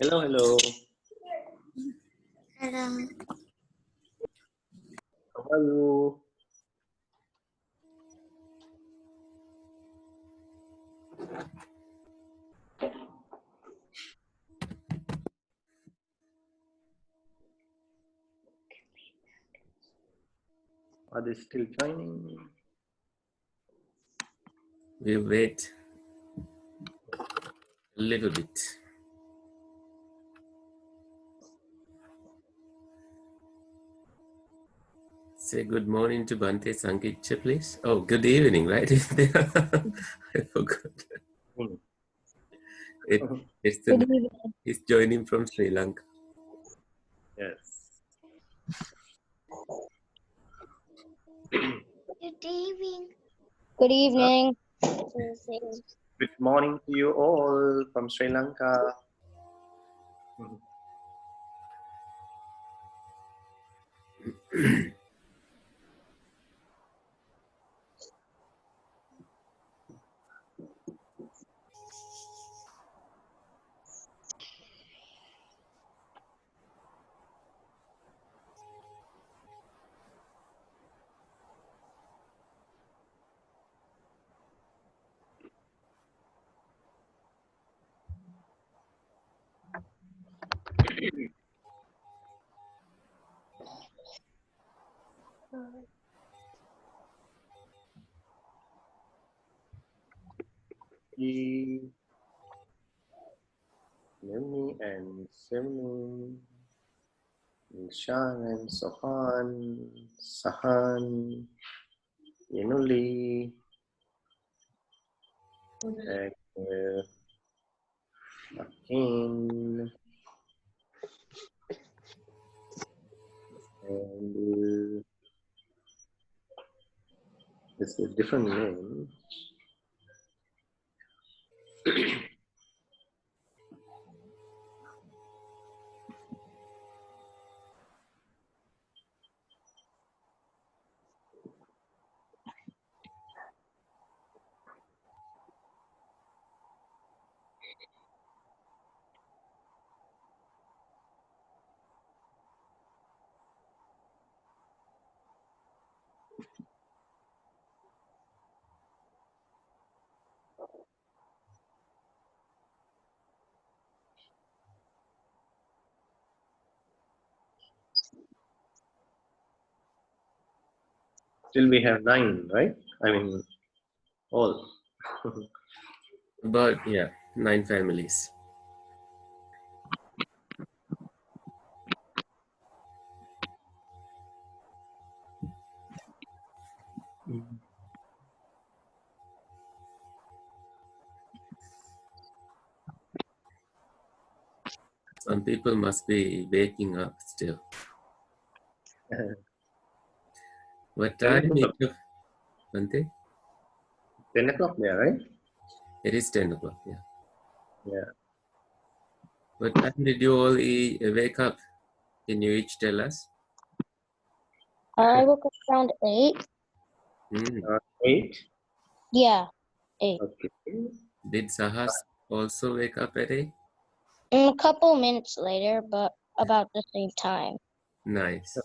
Hello, hello. Hello. How are you? Are they still joining? We wait a little bit. Say good morning to Bante Sankicha, please. Oh, good evening, right? I forgot. It's he's joining from Sri Lanka. Yes. Good evening. Good evening. Good morning to you all from Sri Lanka. Yemi and Semi, Shan and Sohan, Sahan, Yenuli, Akin, and it's a different name. Still we have 9, right? I mean, all. About, 9 families. Some people must be waking up still. What time is it, Bante? 10 o'clock there, right? It is 10 o'clock, yeah. Yeah. What time did you all wake up? Can you each tell us? I woke up around 8. 8? Yeah, 8. Okay. Did Sahas also wake up at 8? A couple minutes later, but about the same time. Nice.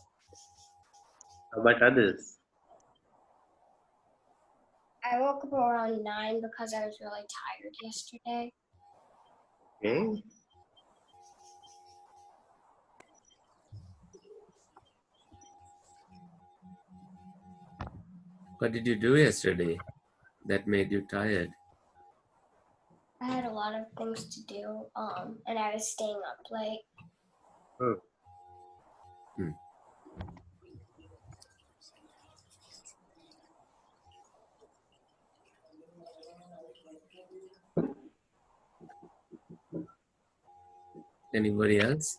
How about others? I woke up around 9 because I was really tired yesterday. Okay. What did you do yesterday that made you tired? I had a lot of things to do, and I was staying up late. Anybody else?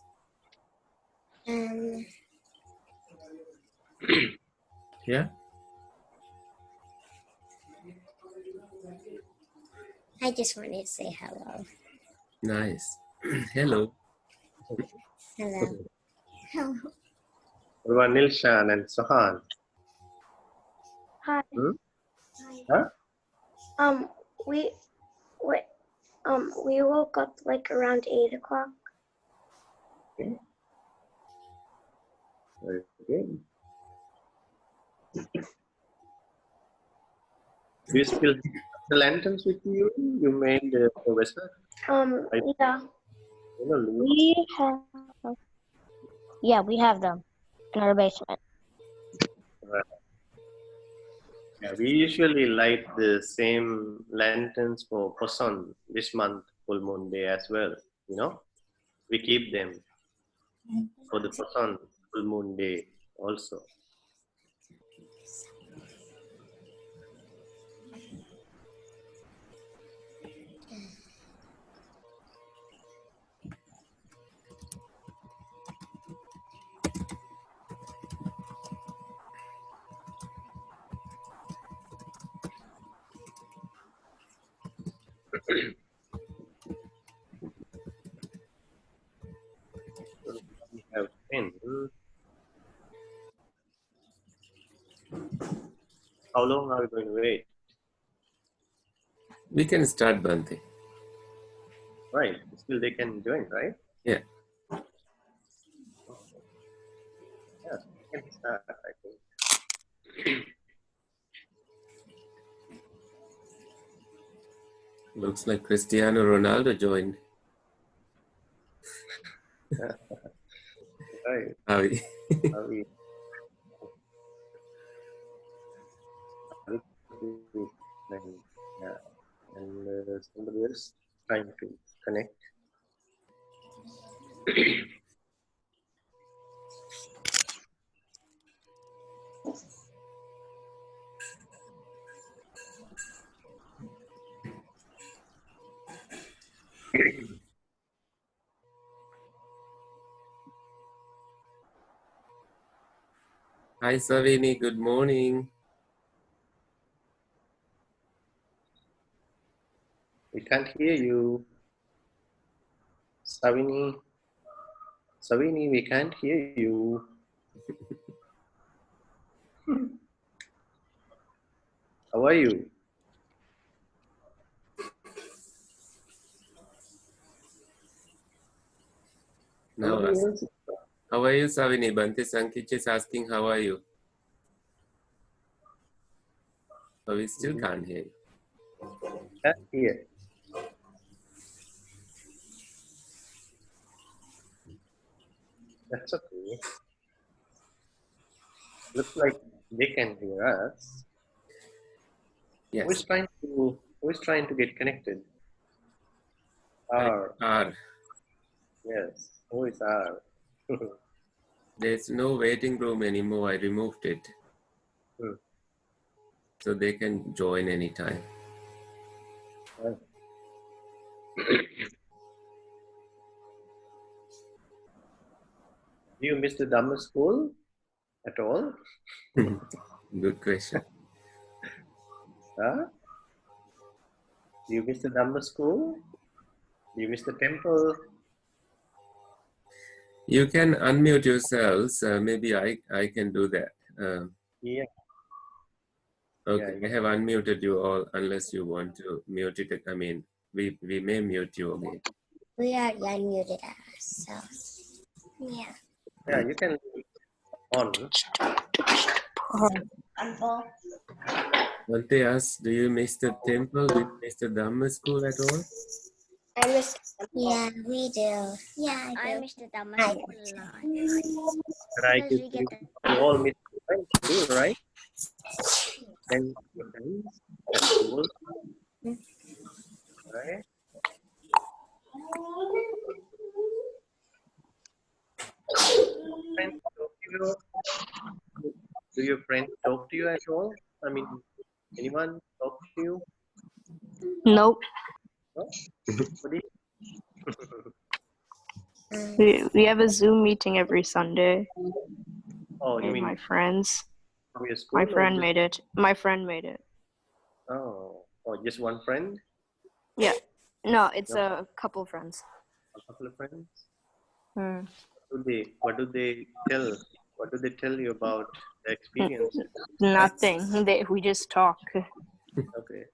Yeah? I just wanted to say hello. Nice. Hello. Hello. Hello. What about Nilshan and Sohan? Hi. Huh? We woke up like around 8 o'clock. Okay. Very good. Do you still have the lanterns with you? You made the vessel? Yeah. We have. Yeah, we have them in our basement. Right. Yeah, we usually light the same lanterns for Poson this month, full moon day as well. You know, we keep them for the Poson full moon day also. We have 10. How long are we going to wait? We can start, Bhante. Right. Still they can join, right? Yeah. Yes, we can start, I think. Looks like Cristiano Ronaldo joined. Right. How Are we? Yeah. And somebody else trying to connect. Hi, Savini. Good morning. We can't hear you. Savini. Savini, we can't hear you. How are you? Now, Somebody else how are you, Savini? Bhante Sankich is asking, how are you? Oh, we still can't hear you. can't hear. That's okay. Looks like they can hear us. Yes. Who is trying to get connected? R. R. Yes. Who is R? There's no waiting room anymore. I removed it. Hmm. So they can join anytime. Right. Do you miss the Dhamma school at all? Good question. Huh? Do you miss the Dhamma school? Do you miss the temple? You can unmute yourselves. Maybe I can do that. Yeah. Okay, Yeah. I have unmuted you all unless you want to mute it. I mean, we may mute you again. We already unmuted ourselves. Yeah. Yeah, you can on. Bhante asks, do you miss the temple? Do you miss the Dhamma school at all? I miss. Yeah, we do. Yeah, I miss the Dhamma school a lot. Right. Because we get You all miss the friends too, right? And your friends at school, right? Friends talk to you? Do your friends talk to you at all? I mean, anyone talk to you? Nope. No? Nobody? We have a Zoom meeting every Sunday. Oh, you With mean my friends. from your school? My or friend just- made it. My friend made it. Oh, just one friend? Yeah. No, it's No. a couple friends. A couple of friends? Hmm. What do they tell? What do they tell you about the experience? Nothing. We just talk. Okay. Okay.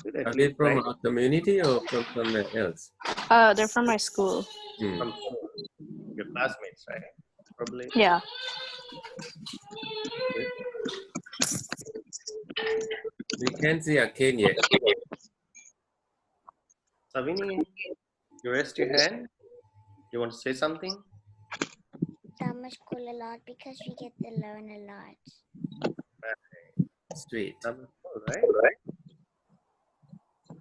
Good at Are they least, from right? our community or from somewhere else? They're from my school. Hmm. From your classmates, right? Probably. Yeah. Good. We can't see Akin yet. Savini, you raised your hand. You want to say something? Dhamma school a lot because we get to learn a lot. Sweet. Cool, right?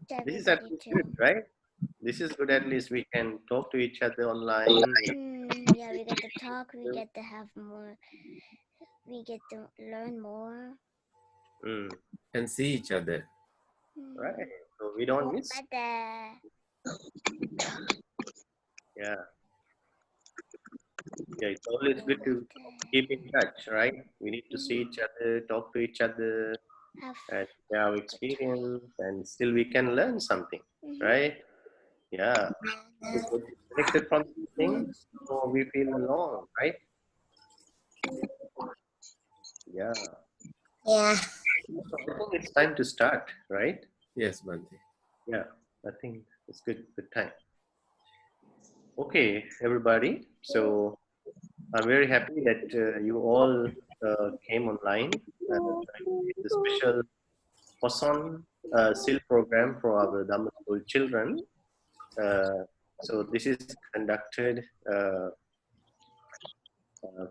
To This is at everybody least too. good, right? This is good. At least we can talk to each other online. Yeah, we get to talk. We get to have more. We get to learn more. Mm, And see each other. right. So we don't miss. Ada. Yeah. Yeah. It's always good to keep in touch, right? We need to see each other, talk to each other, Have and share our experience, and still we can learn something, right? Yeah. We get disconnected from these things, so we feel alone, right? Yeah. Yeah. So I think it's time to start, right? Yes, Bante. Yeah. I think it's good time. Okay, everybody. So I'm very happy that you all came online. The special Poson Sil program for our Dhamma school children. So this is conducted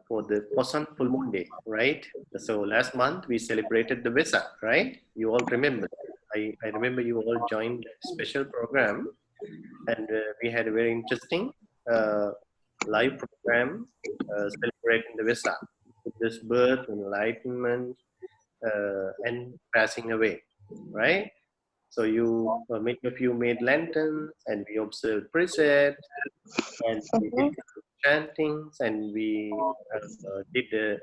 for the Poson Full Moon Day, right? So last month we celebrated the Vesak, right? You all remember. I remember you all joined that special program, and we had a very interesting live program celebrating the Vesak, this birth, enlightenment, and passing away, right? So you, many of you made lanterns, and we observed precepts, and we did chantings, and we did a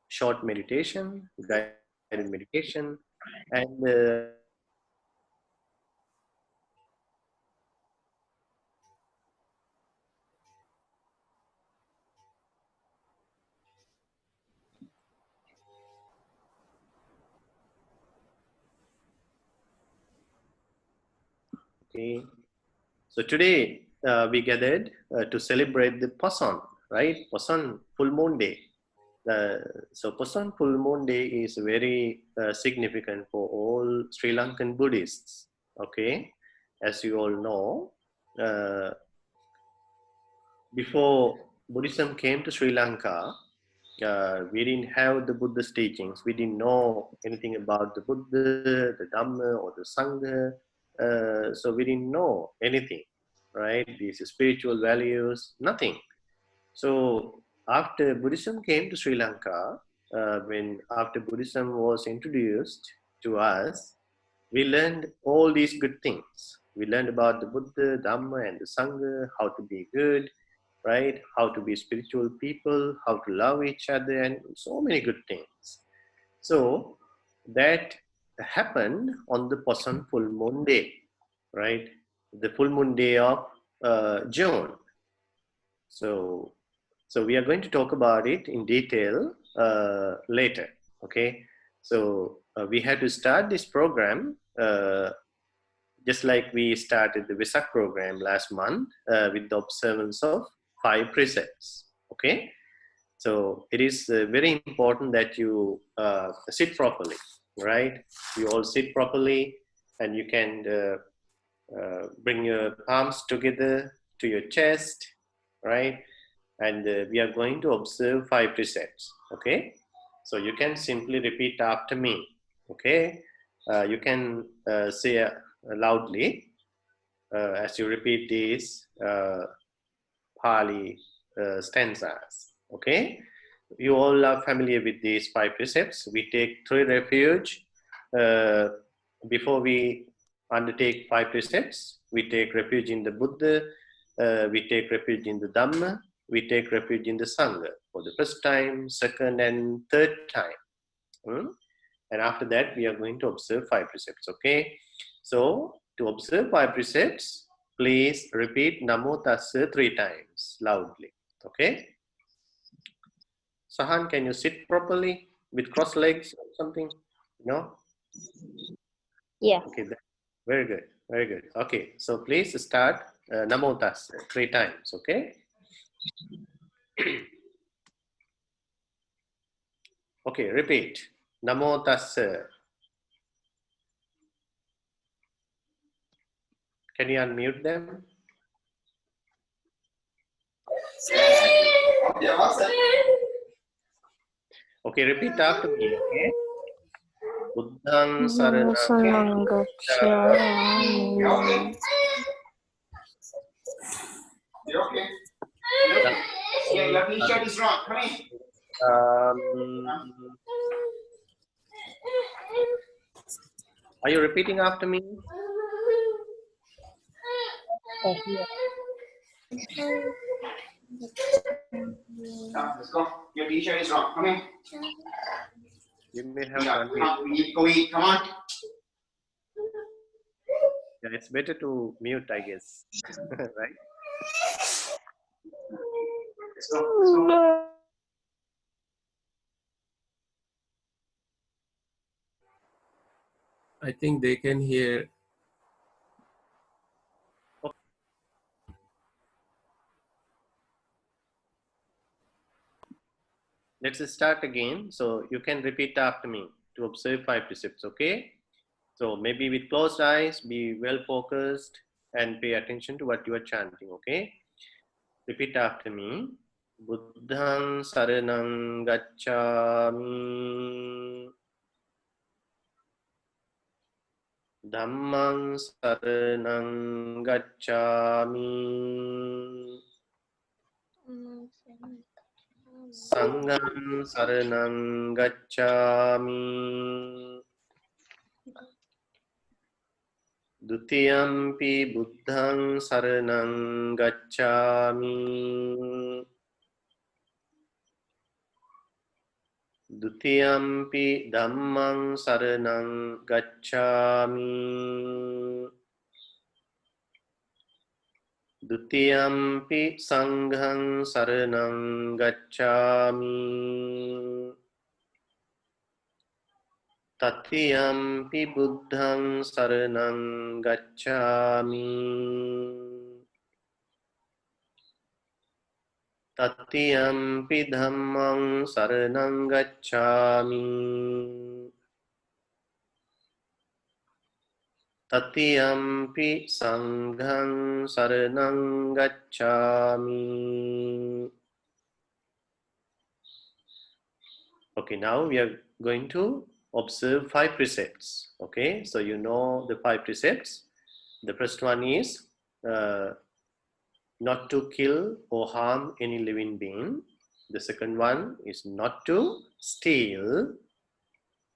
short meditation, guided meditation, and okay. So today we gathered to celebrate the Poson, right? Poson Full Moon Day. So Poson Full Moon Day is very significant for all Sri Lankan Buddhists. Okay, as you all know, uh, before Buddhism came to Sri Lanka, we didn't have the Buddha's teachings. We didn't know anything about the Buddha, the Dhamma, or the Sangha. So we didn't know anything, right? These spiritual values, nothing. So after Buddhism came to Sri Lanka, when after Buddhism was introduced to us, we learned all these good things. We learned about the Buddha, Dhamma, and the Sangha, how to be good, right? How to be spiritual people, how to love each other, and so many good things. So that happened on the Poson full moon day, right? The full moon day of June. So, so we are going to talk about it in detail later. Okay. So we had to start this program just like we started the Vesak program last month with the observance of 5 precepts. Okay. So it is very important that you sit properly, right? You all sit properly, and you can bring your palms together to your chest, right? And we are going to observe 5 precepts. Okay. So you can simply repeat after me. Okay. You can say loudly as you repeat these Pali stanzas. Okay, you all are familiar with these 5 precepts. We take 3 refuge uh, before we undertake 5 precepts. We take refuge in the Buddha, we take refuge in the Dhamma, we take refuge in the Sangha for the first time, second, and third time. And after that, we are going to observe 5 precepts. Okay, so to observe 5 precepts, please repeat Namo Tassa 3 times loudly. Okay. Sahan, can you sit properly with cross legs or something? No? Yeah. Okay, very good, very good. Okay, so please start Namo Tassa 3 times, okay? Okay, repeat. Namo Tassa. Can you unmute them? Okay, repeat after me, okay? Buddhang Namo Saranang Sangham You okay? Yeah, your t-shirt is wrong. Come here. Are you repeating after me? Come, let's go. Your t-shirt is wrong. Come here. You may have Yeah, to unmute. come, we need to go eat. Come on. Yeah, it's better to mute, I guess. Right? Let's go. Let's go. I think they can hear. Let's start again. So you can repeat after me to observe 5 precepts, okay? So maybe with closed eyes, be well focused and pay attention to what you are chanting, okay? Repeat after me. Buddhang saranang gacchami. Dhammang saranang gacchami. Sangham saranang gacchami. Dutiyampi buddhang saranang gacchami. Dutiyampi dhammang saranang gacchami. Dutiyampi sanghang saranang gacchami. Tatiyampi buddhang saranang gacchami. Tatiyampi dhammang saranang gacchami. Tatiyampi sanghang saranang gacchami. Okay, now we are going to observe 5 precepts. Okay, so you know the 5 precepts. The first one is not to kill or harm any living being. The second one is not to steal.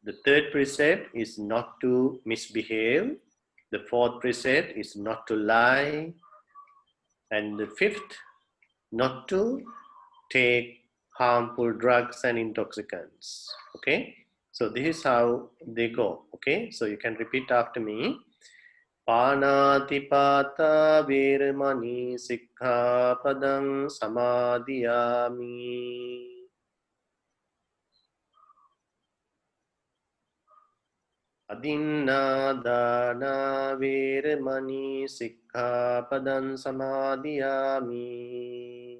The third precept is not to misbehave. The fourth precept is not to lie. And the fifth, not to take harmful drugs and intoxicants. Okay, so this is how they go. Okay, so you can repeat after me. Panatipata viramani sikkhapadang samadhiyami. Adinadana viramani sikkhapadang samadhiyami.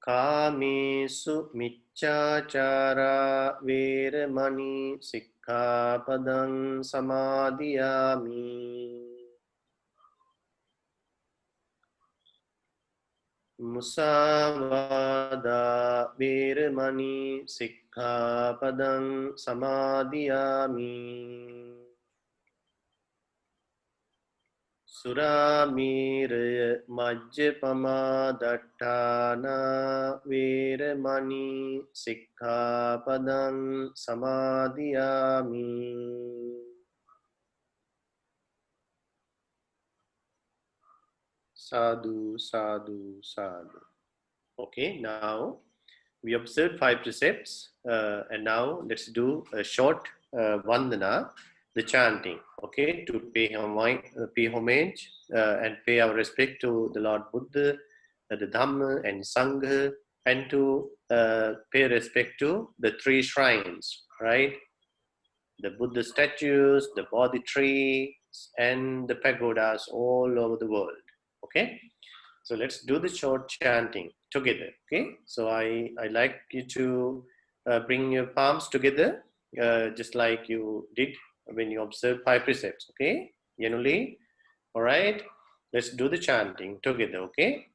Kamesu miccācara viramani sikkhapadang samadhiyami. Musavada viramani sikkhapadang samadhiyami. Suramira majjapama dattana viramani sikkhapadang samadhiyami. Sadhu, sadhu, sadhu. Okay, now we observed 5 precepts and now let's do a short vandana, the chanting, okay, to pay homage and pay our respect to the Lord Buddha, the Dhamma and Sangha, and to pay respect to the 3 shrines, right? The Buddha statues, the Bodhi trees, and the pagodas all over the world. Okay, so let's do the short chanting together. Okay, so I like you to bring your palms together, just like you did when you observed 5 precepts. Okay, Yanuli. All right, let's do the chanting together. Okay,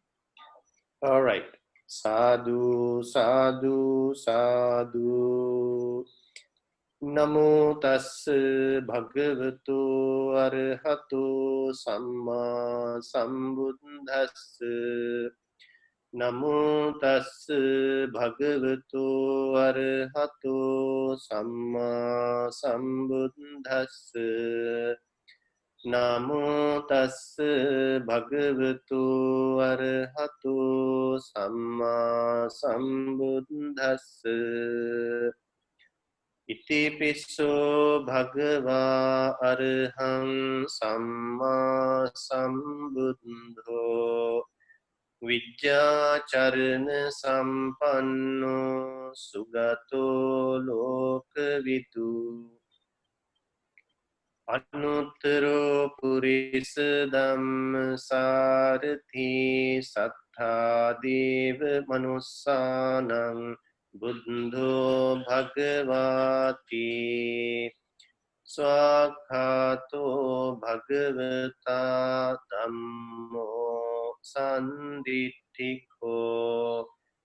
all right. Sadhu, sadhu, sadhu. Namo tassa bhagavato arahato samma sambuddhassa. Namo tassa bhagavato arahato samma sambuddhassa. Namo tassa bhagavato arahato samma sambuddhassa. Iti pisso bhagava arham samma sambuddho Vijjacharana sampanno sugato lokavidu Anuttaro purisa dhamma sarathi sattha deva manussanam Buddho bhagavati swakhato bhagavata dhammo sanditthiko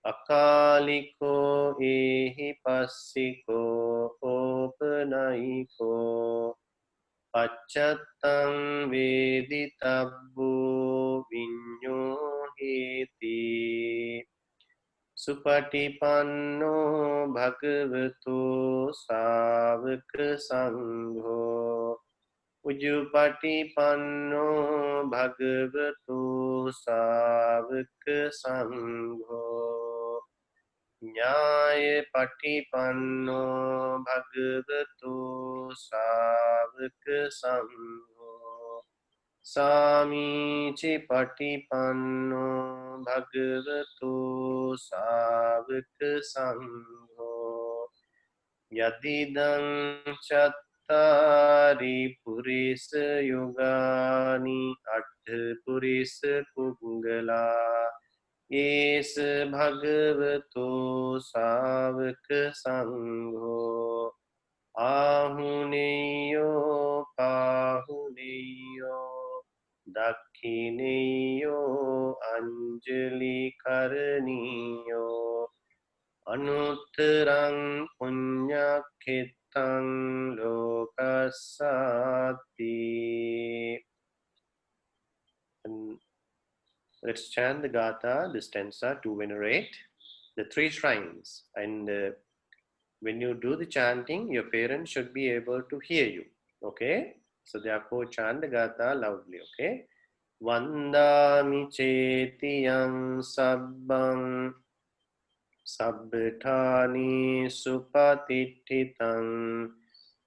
akaliko ehipassiko opanayiko Paccattam veditabbo vinyoheti Supatipanno bhagavato savaka sangho Ujupatipanno bhagavato savaka sangho Nyaya patipanno bhagavato savaka sangho Samici patipanno bhagavato savaka sangho Yadidam chattari purisa yogani atta purisa puggala Yes bhagavato savaka sangho Ahuneyo pahuneyo Dakhineyo anjali karaniyo Anuttarang punyakhittang lokasati. And let's chant the Gatha, the stanza to venerate the 3 shrines. And when you do the chanting, your parents should be able to hear you. Okay? So therefore chant the Gatha loudly. Okay? Vandami chetiyang sabbang sabbthani supatitthitang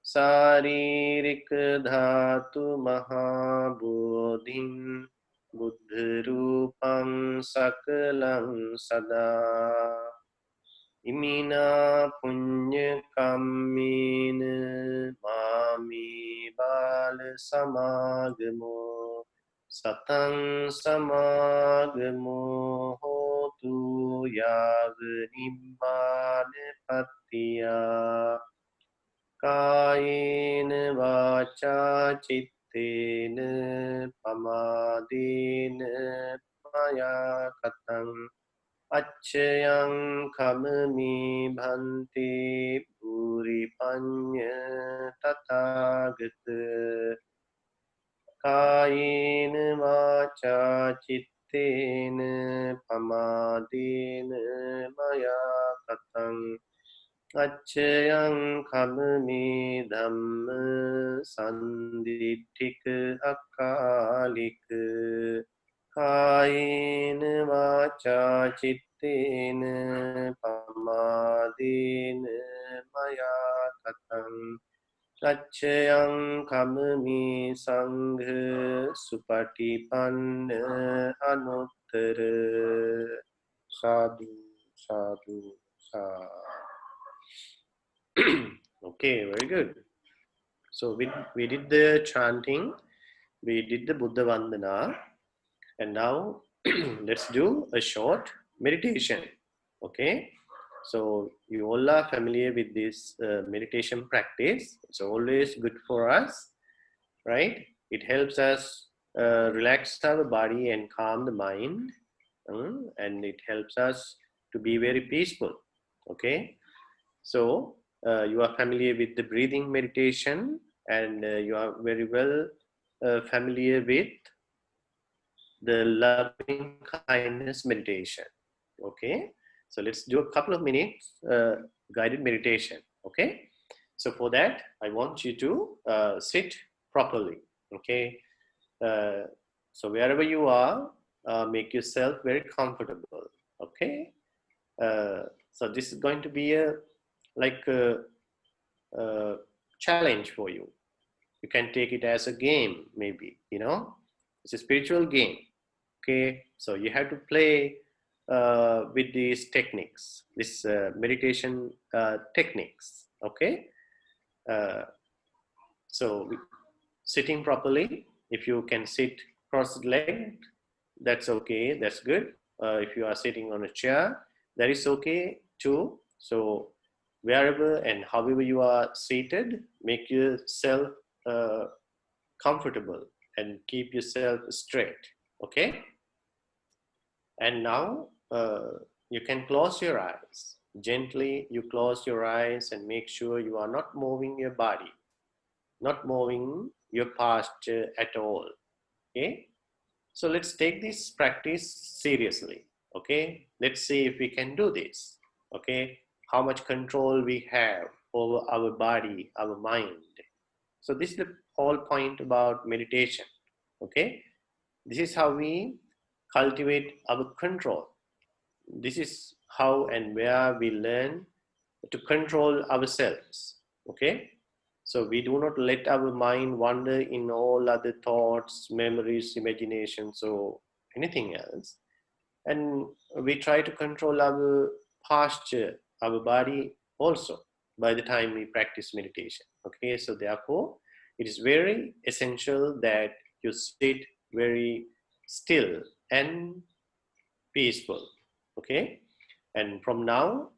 saririk dhatu mahabodhim buddharupam sakalang sada Imina punya kammina mami bala samagamo satang samagamo hotu yaga nibbana pattiya kayena vaca cittena pamadena maya katang Acchayang kamami bhanti puri panya tathagata Kayena vaca cittena pamadena maya katang Acchayang kamami dhamma sanditthika akalika Kayena vaca cittena pamadena maya katang Acchayang kamami sangha supatipanna anuttara sadhu sadhu sadhu Okay, very good. So we did the chanting, we did the Buddha Vandana, and now let's do a short meditation. Okay, so you all are familiar with this meditation practice. It's always good for us, right? It helps us relax our body and calm the mind, and it helps us to be very peaceful. Okay, so you are familiar with the breathing meditation, and you are very well familiar with the loving kindness meditation. Okay, so let's do a couple of minutes guided meditation. Okay, so for that I want you to sit properly. Okay, so wherever you are, make yourself very comfortable. Okay, so this is going to be a challenge for you. You can take it as a game, maybe, it's a spiritual game. Okay, so you have to play with these techniques, this meditation techniques. Okay, so sitting properly, if you can sit cross-legged, that's okay, that's good. If you are sitting on a chair, that is okay too. So wherever and however you are seated, make yourself comfortable and keep yourself straight. Okay, and now you can close your eyes gently. You close your eyes and make sure you are not moving your body, not moving your posture at all. Okay, so let's take this practice seriously. Okay, let's see if we can do this. Okay, how much control we have over our body, our mind. So this is the whole point about meditation. Okay, this is how we cultivate our control. This is how and where we learn to control ourselves. Okay, so we do not let our mind wander in all other thoughts, memories, imaginations, or anything else. And we try to control our posture, our body also, by the time we practice meditation. Okay, so therefore, it is very essential that you sit very still and peaceful. Okay, and from now,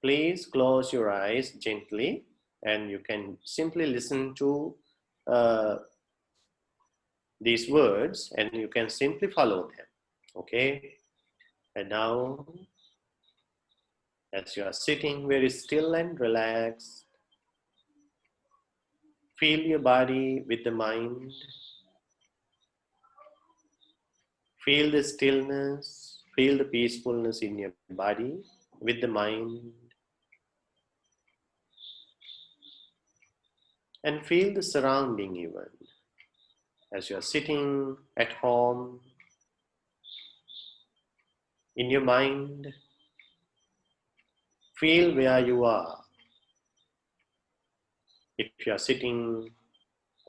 please close your eyes gently, and you can simply listen to uh, these words, and you can simply follow them. Okay, and now, as you are sitting very still and relaxed, feel your body with the mind. Feel the stillness, feel the peacefulness in your body with the mind. And feel the surrounding even. As you are sitting at home, in your mind, feel where you are. If you are sitting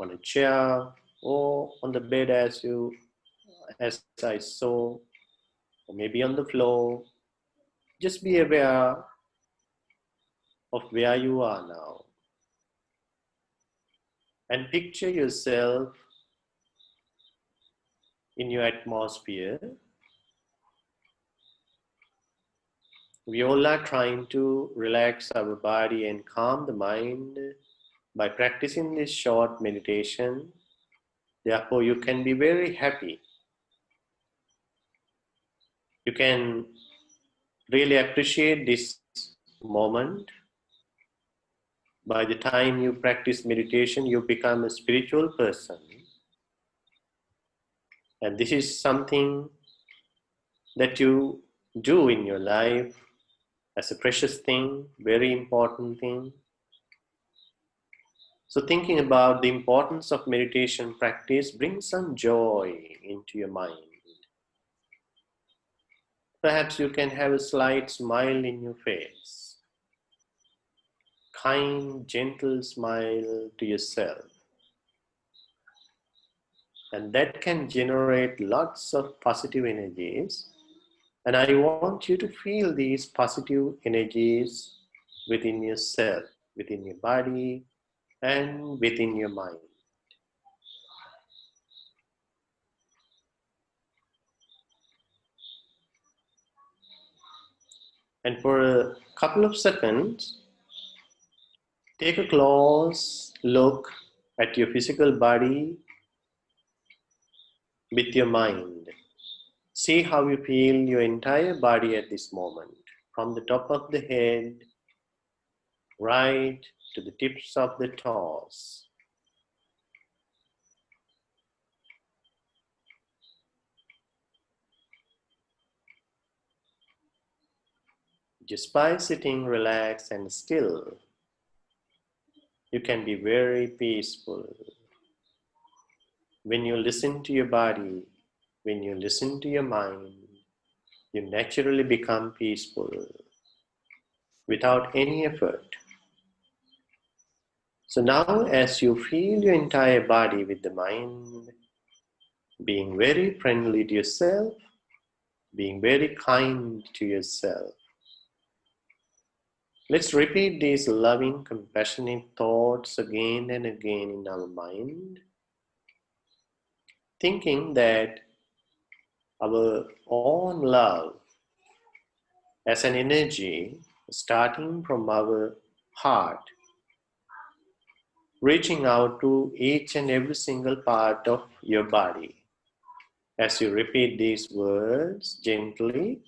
on a chair or on the bed as I saw, or maybe on the floor, just be aware of where you are now. And picture yourself in your atmosphere. We all are trying to relax our body and calm the mind by practicing this short meditation. Therefore, you can be very happy. You can really appreciate this moment. By the time you practice meditation, you become a spiritual person. And this is something that you do in your life as a precious thing, very important thing. So thinking about the importance of meditation practice brings some joy into your mind. Perhaps you can have a slight smile in your face. Kind, gentle smile to yourself. And that can generate lots of positive energies. And I want you to feel these positive energies within yourself within your body and within your mind. And for a couple of seconds, take a close look at your physical body with your mind. See how you feel your entire body at this moment, from the top of the head right to the tips of the toes. Just by sitting relaxed and still, you can be very peaceful. When you listen to your body, when you listen to your mind, you naturally become peaceful without any effort. So now, as you feel your entire body with the mind, being very friendly to yourself, being very kind to yourself, let's repeat these loving, compassionate thoughts again and again in our mind, thinking that our own love as an energy starting from our heart, reaching out to each and every single part of your body. As you repeat these words gently,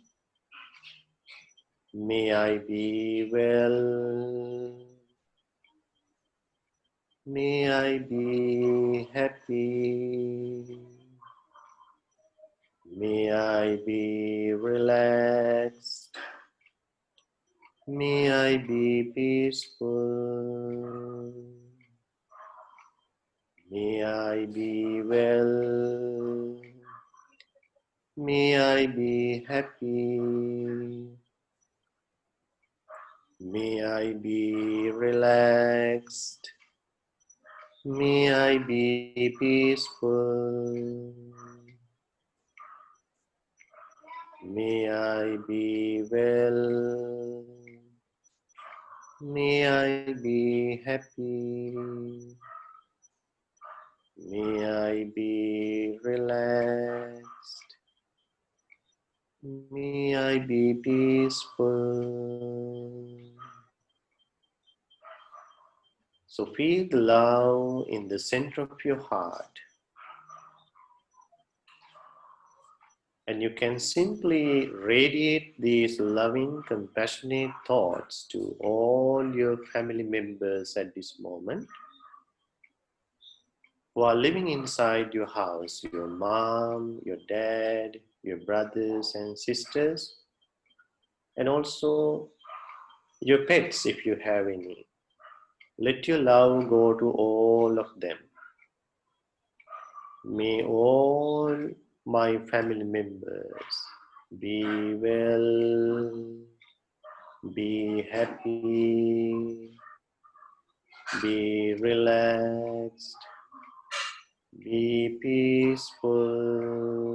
may I be well, may I be happy, may I be relaxed, may I be peaceful, may I be well, may I be happy, may I be relaxed, may I be peaceful, may I be well, may I be happy, may I be relaxed, may I be peaceful. So feel the love in the center of your heart, and you can simply radiate these loving, compassionate thoughts to all your family members at this moment who are living inside your house, your mom, your dad, your brothers and sisters, and also your pets if you have any. Let your love go to all of them. May all my family members be well, be happy, be relaxed, be peaceful.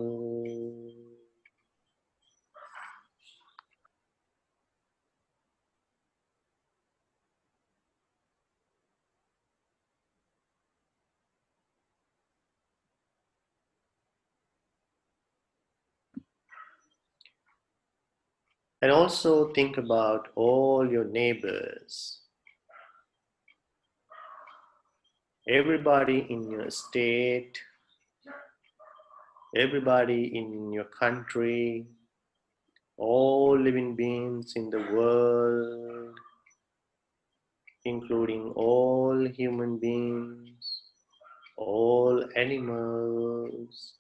And also think about all your neighbors, everybody in your state, everybody in your country, all living beings in the world, including all human beings, all animals,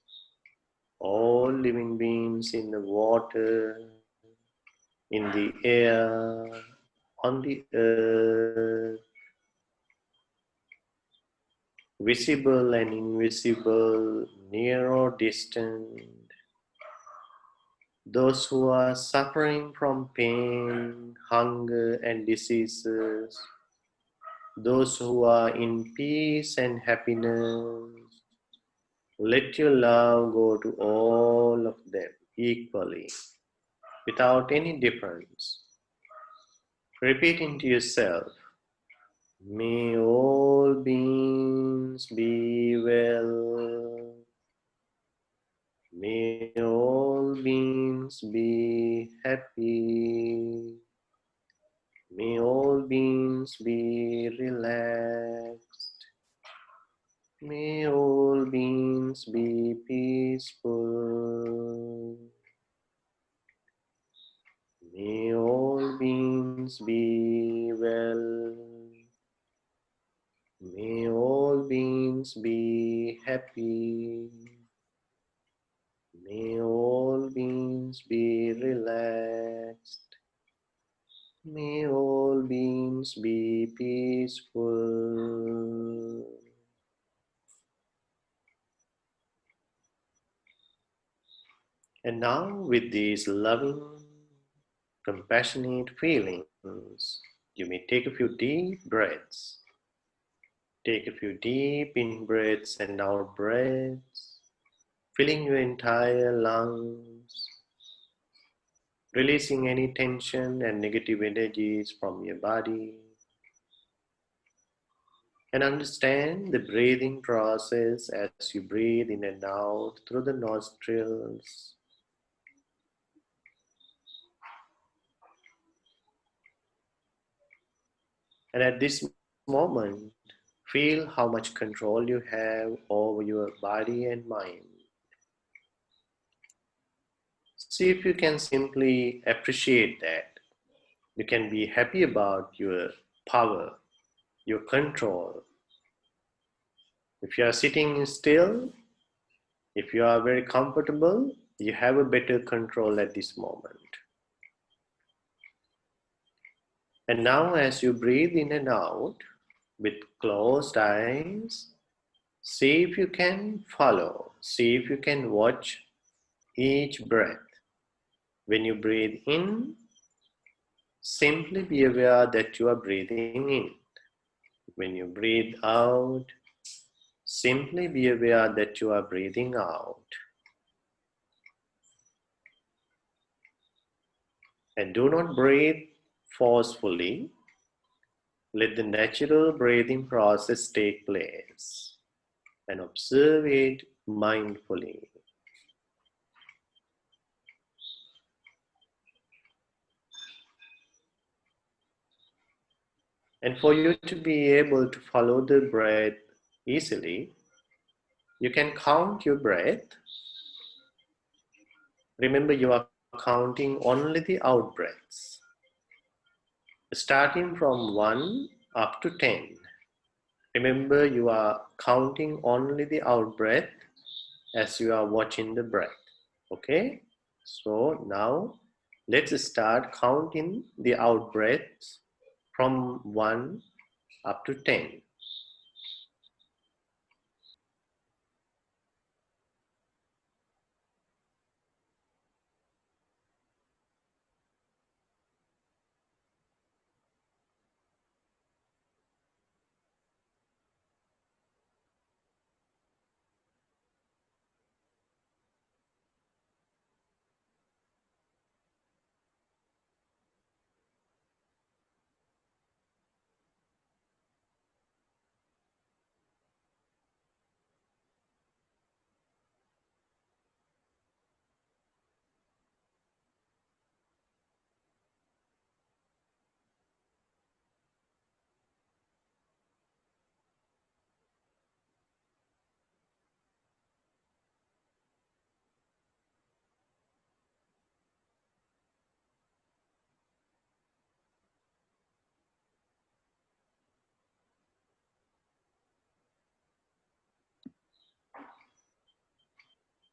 all living beings in the water, in the air, on the earth, visible and invisible, near or distant, those who are suffering from pain, hunger and diseases, those who are in peace and happiness, let your love go to all of them equally, without any difference. Repeating to yourself, May all beings be well. May all beings be happy. May all beings be relaxed. May all beings be peaceful. May all beings be well. May all beings be happy. May all beings be relaxed. May all beings be peaceful. And now, with these loving, compassionate feelings, you may take a few deep breaths. Take a few deep in breaths and out breaths, filling your entire lungs, releasing any tension and negative energies from your body. And understand the breathing process as you breathe in and out through the nostrils. And at this moment, feel how much control you have over your body and mind. See if you can simply appreciate that. You can be happy about your power, your control. If you are sitting still, if you are very comfortable, you have a better control at this moment. And now as you breathe in and out with closed eyes, see if you can follow, see if you can watch each breath. When you breathe in, simply be aware that you are breathing in. When you breathe out, simply be aware that you are breathing out. And do not breathe forcefully. Let the natural breathing process take place and observe it mindfully. And for you to be able to follow the breath easily, you can count your breath. Remember, you are counting only the out breaths, starting from 1 up to 10. Remember, you are counting only the out breath as you are watching the breath. Okay? So now let's start counting the out breaths from 1 up to 10.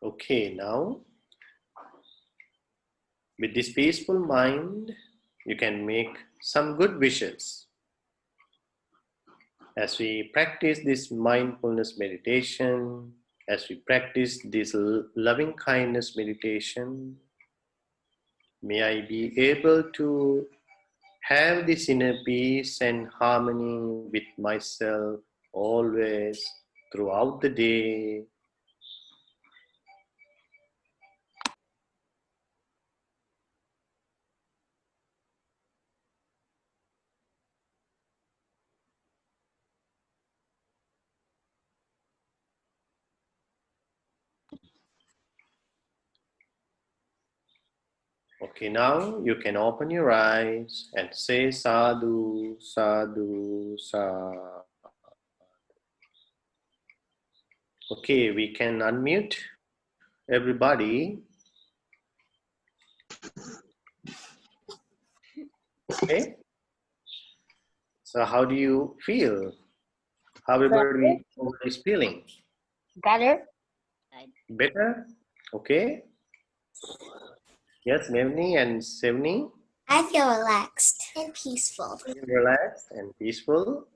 Okay, now with this peaceful mind, you can make some good wishes. As we practice this mindfulness meditation, as we practice this loving kindness meditation, may I be able to have this inner peace and harmony with myself always throughout the day. Okay, now you can open your eyes and say sadhu, sadhu, sadhu. Okay, we can unmute everybody. Okay, so how do you feel? How everybody is feeling? Better? Better? Okay. Yes, Mevni and Sevni, I feel relaxed and peaceful. relaxed and peaceful.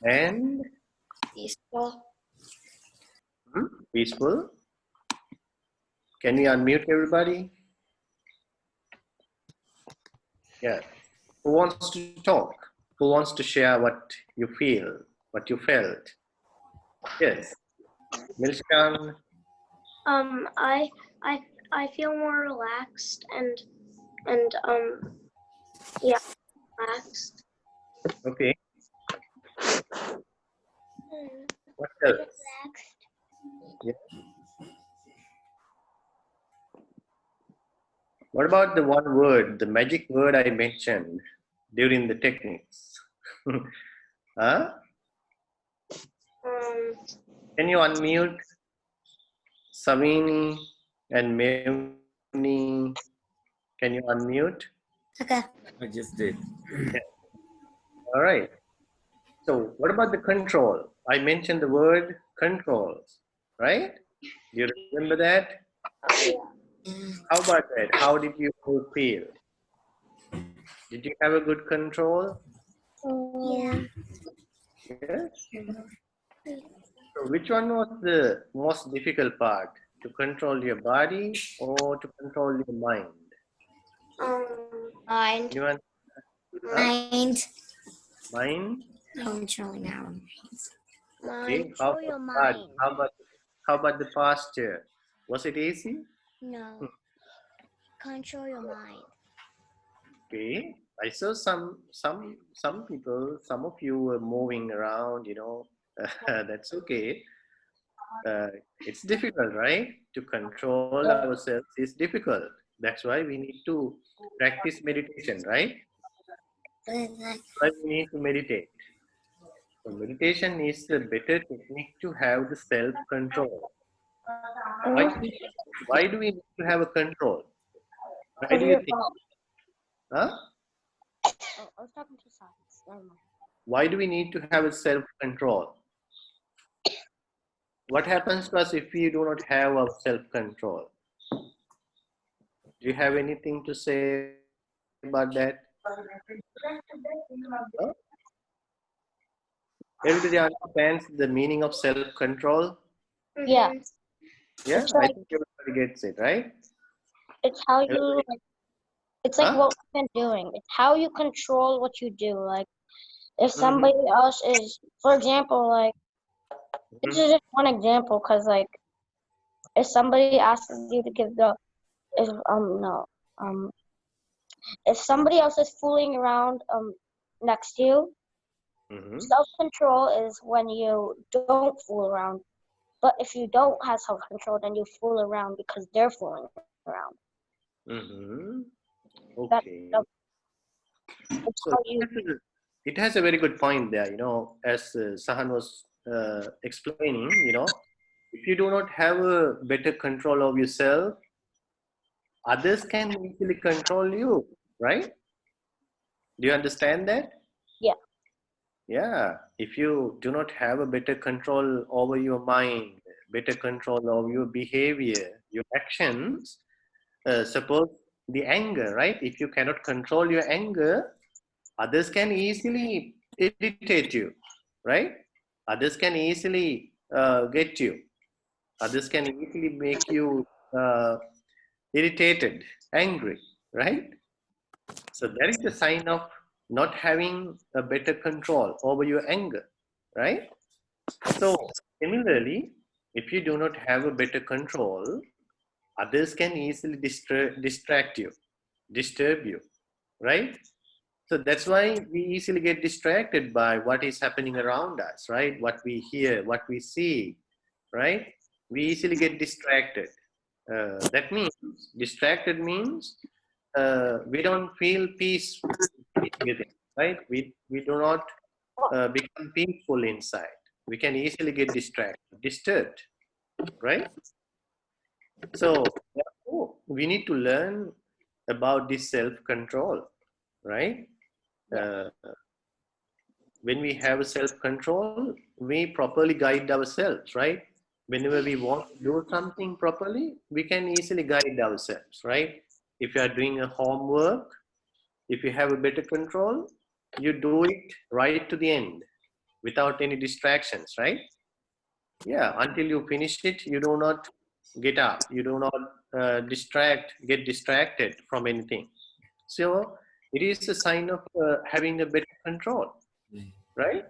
And Peaceful. peaceful. Can we unmute everybody? Yeah. Who wants to talk? Who wants to share what you feel, what you felt? Yes. Milshan, I feel more relaxed and yeah, relaxed. okay. What else? Yeah. What about the one word, the magic word I mentioned during the techniques? Huh? Can you unmute Savini and Mevni? Can you unmute? Okay. I just did. All right. So what about the control? I mentioned the word controls, right? Do you remember that? How about that? How did you feel? Did you have a good control? Yeah. Yes. So which one was the most difficult part? To control your body or to control your mind? Mind. Anyone? Mind. Mind? Controlling our minds. Okay. Mind. Control your mind. How about the posture? Was it easy? No. Control your mind. Okay. I saw some people, some of you were moving around, you know. That's okay. It's difficult, right? To control ourselves is difficult. That's why we need to practice meditation, right? That's why we need to meditate. So meditation is a better technique to have the self-control. Why do we need to have a control? Why do you think? Huh? I was talking to science. Never mind. Why do we need to have a self-control? What happens to us if we do not have our self-control? Do you have anything to say about that? Huh? Everybody understands the meaning of self-control? Yeah. Yeah, It's I like think everybody gets it, right? it's how you Everybody- like, it's like Huh? what we've been doing. It's how you control what you do. Like if Mhm. somebody else is, for example, like this is just one example, because like if somebody asks you to give the if no if somebody else is fooling around next to you, Mhm. self-control is when you don't fool around. But if you don't have self-control, then you fool around because they're fooling around. Mhm. That, Okay. it's So how you. it has a very good point there. You know, as Sahan was explaining, you know, if you do not have a better control of yourself, others can easily control you, right? Do you understand that? Yeah. Yeah. If you do not have a better control over your mind, better control of your behavior, your actions, suppose the anger, right? If you cannot control your anger, others can easily irritate you, right? Others can easily get you. Others can easily make you irritated, angry, right? So that is the sign of not having a better control over your anger, right? So similarly, if you do not have a better control, others can easily distract you, disturb you, right? So that's why we easily get distracted by what is happening around us, right? What we hear, what we see, right? We easily get distracted. That means distracted means we don't feel peace within, right? We do not become peaceful inside. We can easily get disturbed, right? So therefore, we need to learn about this self-control, right? Uh, when we have self-control, we properly guide ourselves, right? Whenever we want to do something properly, we can easily guide ourselves, right? If you are doing a homework, if you have a better control, you do it right to the end without any distractions, right? Yeah, until you finish it, you do not get up, you do not get distracted from anything. So it is a sign of having a better control, right?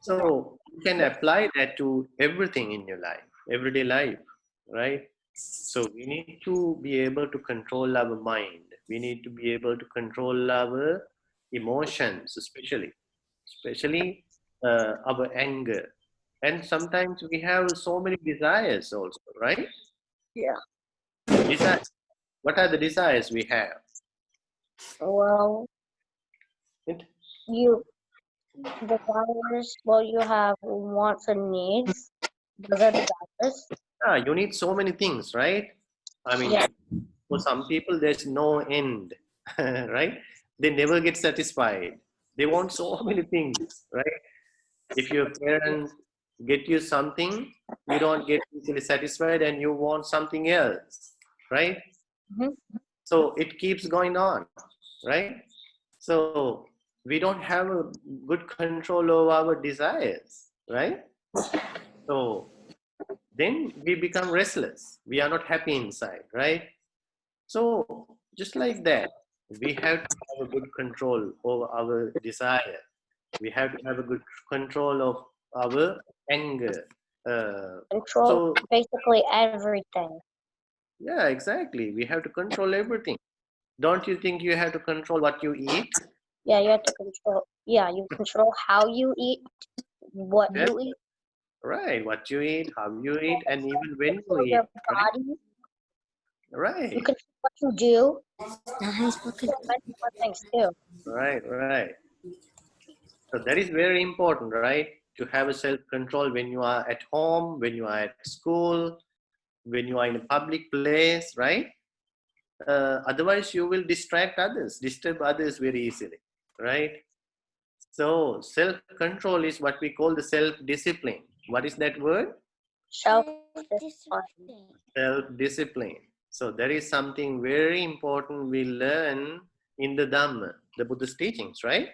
So you can apply that to everything in your life, everyday life, right? So we need to be able to control our mind. We need to be able to control our emotions, especially our anger. And sometimes we have so many desires also, right? Yeah. Desire. What are the desires we have? Well, It, you desires. Well, you have wants and needs. Those are desires. you need so many things, right? I mean, Yeah. for some people, there's no end, right? They never get satisfied. They want so many things, right? If your parents get you something, you don't get easily satisfied and you want something else, right? Mhm. So it keeps going on, right? So we don't have a good control over our desires, right? So then we become restless. We are not happy inside, right? So just like that, we have to have a good control over our desire. We have to have a good control of our anger. Control So basically everything. yeah, exactly. We have to control everything. Don't you think you have to control what you eat? Yeah, you have to control. Yeah, you control how you eat, what Yeah, you eat, right. What you eat, how you eat, and even when you control eat, your right? body. You Right, control what you do. Control many more things too. right. So that is very important, right? To have a self-control when you are at home, when you are at school, when you are in a public place, right? Otherwise, you will disturb others very easily, right? So self-control is what we call the self-discipline. What is that word? Self-discipline. Self-discipline. So there is something very important we learn in the Dhamma, the Buddhist teachings, right?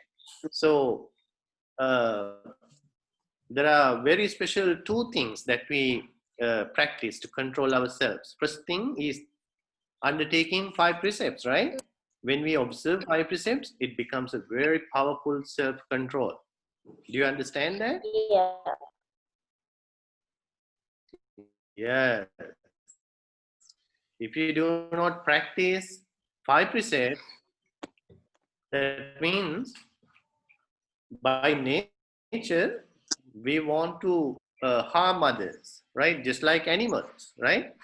So uh, there are very special two things that we practice to control ourselves. First thing is undertaking 5 precepts, right? When we observe 5 precepts, it becomes a very powerful self-control. Do you understand that? Yeah. Yes. If you do not practice 5 precepts, that means by nature we want to harm others, right? Just like animals, right?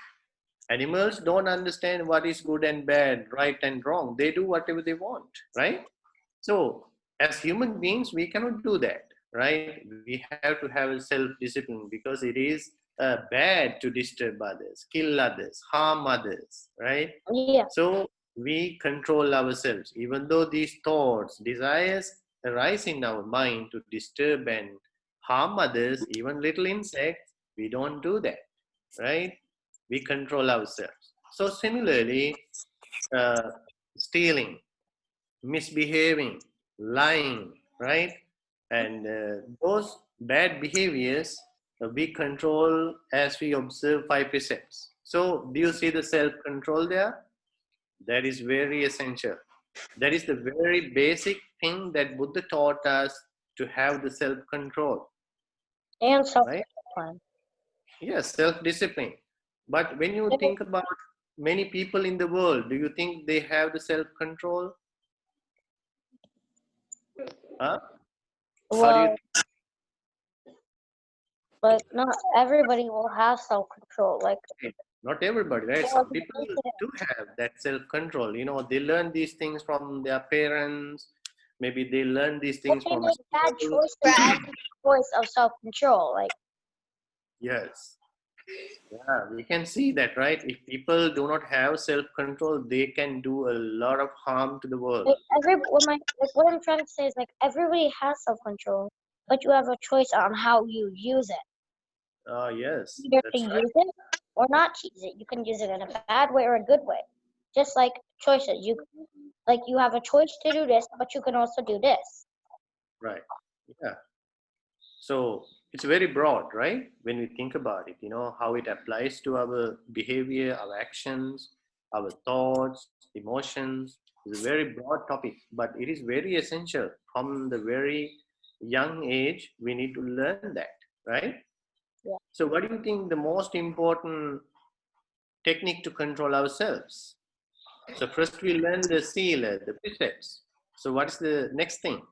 Animals don't understand what is good and bad, right and wrong. They do whatever they want, right? So as human beings, we cannot do that, right? We have to have a self-discipline because it is bad to disturb others, kill others, harm others, right? Yeah. So we control ourselves, even though these thoughts, desires arise in our mind to disturb and harm others, even little insects, we don't do that, right? We control ourselves. So similarly, uh, stealing, misbehaving, lying, right? And those bad behaviors we control as we observe 5 precepts. So, do you see the self control there? That is very essential. That is the very basic thing that Buddha taught us to have the self control, And right? self-discipline. Yes, self discipline. But when you think about many people in the world, do you think they have the self control? Huh? How do you Well, but not everybody will have self-control. Like, think? Not everybody, right? Or Some the people incident. do have that self-control. They learn these things from their parents. Maybe they learn these But things they from make bad school. choices and choice of self-control. Like, Yes. Yeah, we can see that, right? If people do not have self-control, they can do a lot of harm to the world. what I'm trying to say is like everybody has self-control, but you have a choice on how you use it. Yes, Either to that's right. use it or not to use it. You can use it in a bad way or a good way. Just like choices. You have a choice to do this, but you can also do this. Right. Yeah. So it's very broad, right? When we think about it, how it applies to our behavior, our actions, our thoughts, emotions. It's a very broad topic, but it is very essential. From the very young age, we need to learn that, right? Yeah. So what do you think the most important technique to control ourselves? So first we learn the sila, the precepts. So what's the next thing?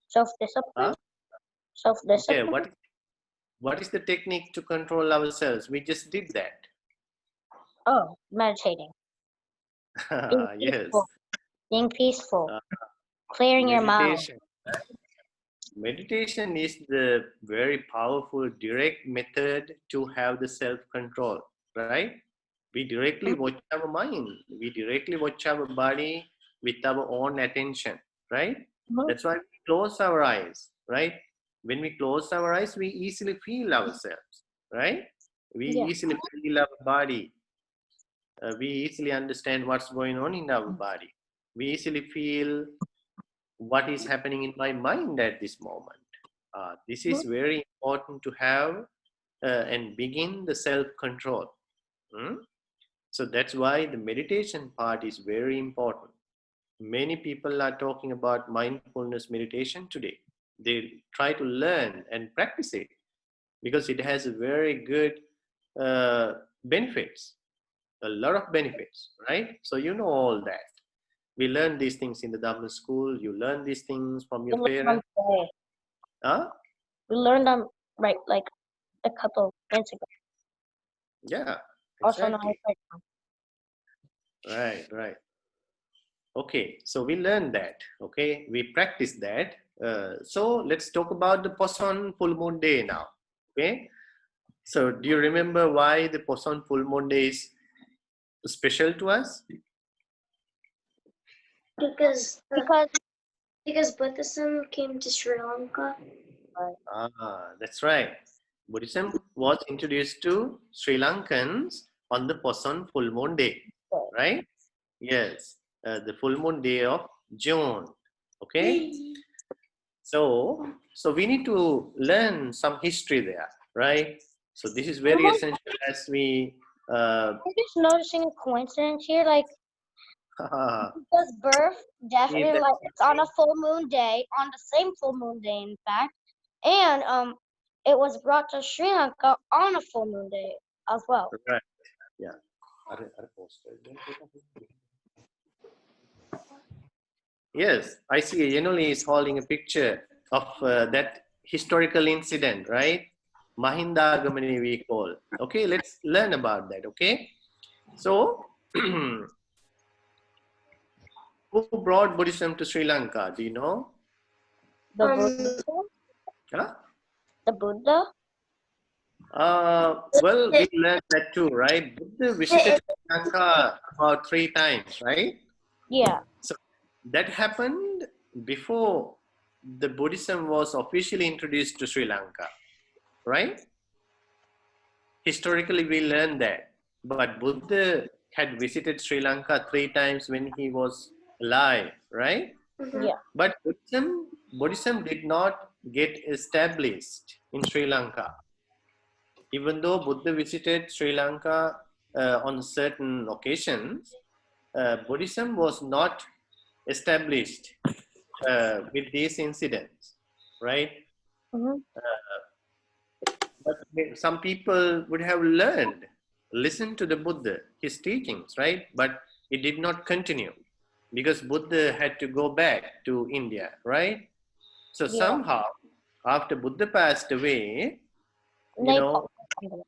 Self-discipline. Huh? Okay, Self-discipline. what is the technique to control ourselves? We just did that. Oh, meditating. Being Yes. peaceful. Being peaceful. Uh, Clearing your mind. meditation. Meditation is the very powerful, direct method to have the self-control, right? We directly watch our mind. We directly watch our body with our own attention, right? Mhm. That's why we close our eyes, right? When we close our eyes, we easily feel ourselves, right? We Yeah. easily feel our body. We easily understand what's going on in our body. We easily feel what is happening in my mind at this moment. This is Mhm. very important to have and begin the self-control. Hmm? So that's why the meditation part is very important. Many people are talking about mindfulness meditation today. They try to learn and practice it because it has a very good benefits, a lot of benefits, right? So you know all that. We learn these things in the Dharma school. You learn these things from We your learned them parents. today. Huh? We learned them right like a couple minutes ago. Yeah, Also not exactly. like Right, right. Okay, so we learn that. Okay, we practice that. So let's talk about the Poson full moon day now. Okay, so do you remember why the Poson full moon day is special to us? Because because Buddhism came to Sri Lanka. That's right. Buddhism was introduced to Sri Lankans on the Poson full moon day, right? Yes, the full moon day of June. Okay, so we need to learn some history there, right? So this is very essential as we. I'm just noticing a coincidence here, like because birth definitely like it's on a full moon day, on the same full moon day in fact. And it was brought to Sri Lanka on a full moon day as well. Right. Yeah. Yes, I see. Yenoli is holding a picture of that historical incident, right? Mahindagamani we call. Okay, let's learn about that. Okay, so who brought Buddhism to Sri Lanka? Do you know? The Buddha? Huh? The Buddha? Well, we learned that too, right? Buddha visited Sri Lanka about 3 times, right? Yeah. So that happened before the Buddhism was officially introduced to Sri Lanka, right? Historically, we learned that. But Buddha had visited Sri Lanka 3 times when he was alive, right? Yeah. But Buddhism did not get established in Sri Lanka. Even though Buddha visited Sri Lanka on certain occasions, Buddhism was not established with these incidents, right? Mm-hmm. But some people would have learned, listened to the Buddha, his teachings, right? But it did not continue because Buddha had to go back to India, right? So Yeah. somehow, after Buddha passed away, you Nepal. know,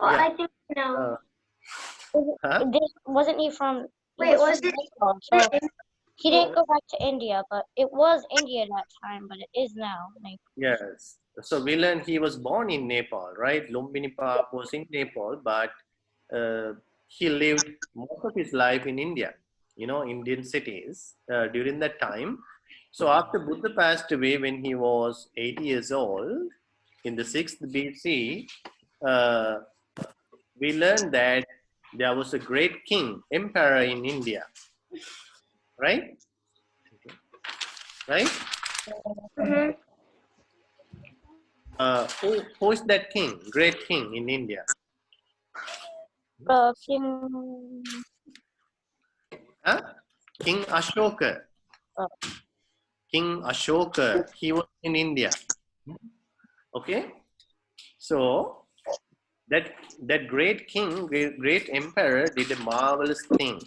Well, Yeah. I think no. Huh? Wasn't he from? Wait, was from it? Nepal, so he didn't go back to India, but it was India that time, but it is now. Like, Yes. So we learned he was born in Nepal, right? Lumbini Park was in Nepal, but he lived most of his life in India, Indian cities during that time. So after Buddha passed away when he was 80 years old in the 6th BC, uh, we learned that there was a great king, emperor in India, right? Right? Mm-hmm. Who is that king, great king in India? King. Huh? King Ashoka. Oh. King Ashoka, he was in India. Okay? So, that great king, great emperor did a marvelous thing.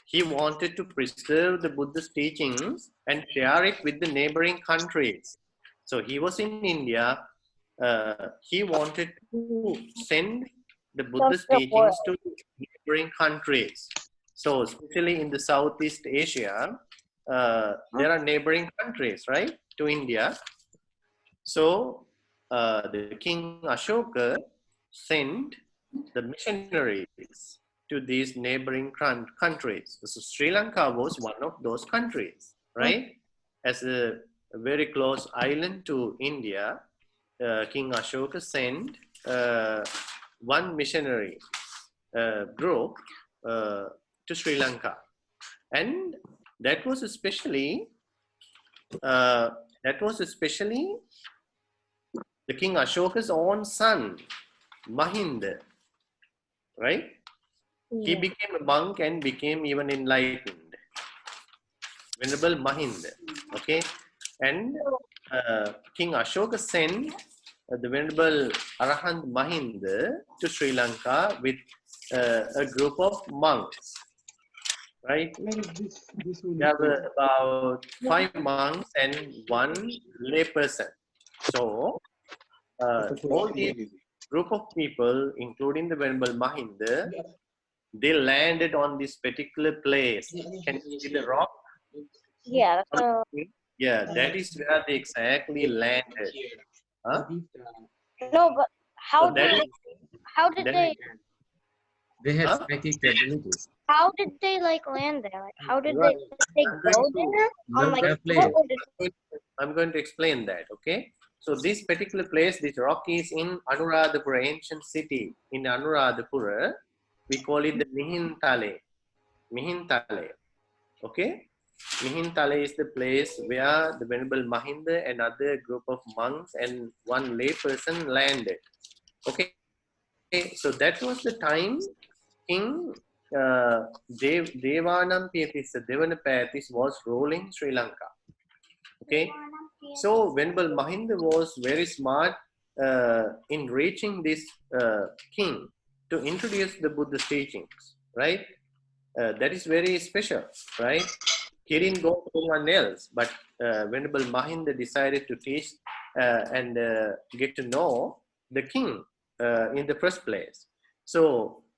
He wanted to preserve the Buddhist teachings and share it with the neighboring countries. So, he was in India. He wanted to send the Buddhist teachings to neighboring countries. So, especially in the Southeast Asia, there are neighboring countries, right, to India. So, the King Ashoka sent the missionaries to these neighboring countries. So, Sri Lanka was one of those countries, right? As a very close island to India, King Ashoka sent one missionary group to Sri Lanka, and that was especially the King Ashoka's own son, Mahinda, right? He became a monk and became even enlightened. Venerable Mahinda, okay? And King Ashoka sent the Venerable Arahant Mahinda to Sri Lanka with a group of monks, right? There were about 5 monks and 1 layperson. So, all these group of people, including the Venerable Mahinda, they landed on this particular place. Can you see the rock? Yeah. Yeah, that is where they exactly landed. Huh? No, but how So that did is, that- They had huh? psychic abilities. how did they like land there? Like, how did Right. they I'm go going to- there? On like, Airplane. what was it? I'm going to explain that, okay? So this particular place, this rock is in Anuradhapura, ancient city. In Anuradhapura, we call it the Mihintale. Mihintale, okay? Mihintale is the place where the Venerable Mahinda and other group of monks and 1 lay person landed. Okay, so that was the time King Devanam Devanapayattis was ruling Sri Lanka. Okay, so Venerable Mahinda was very smart in reaching this king to introduce the Buddhist teachings, right? That is very special, right? He didn't go to anyone else, but Venerable Mahinda decided to teach and get to know the king in the first place. So,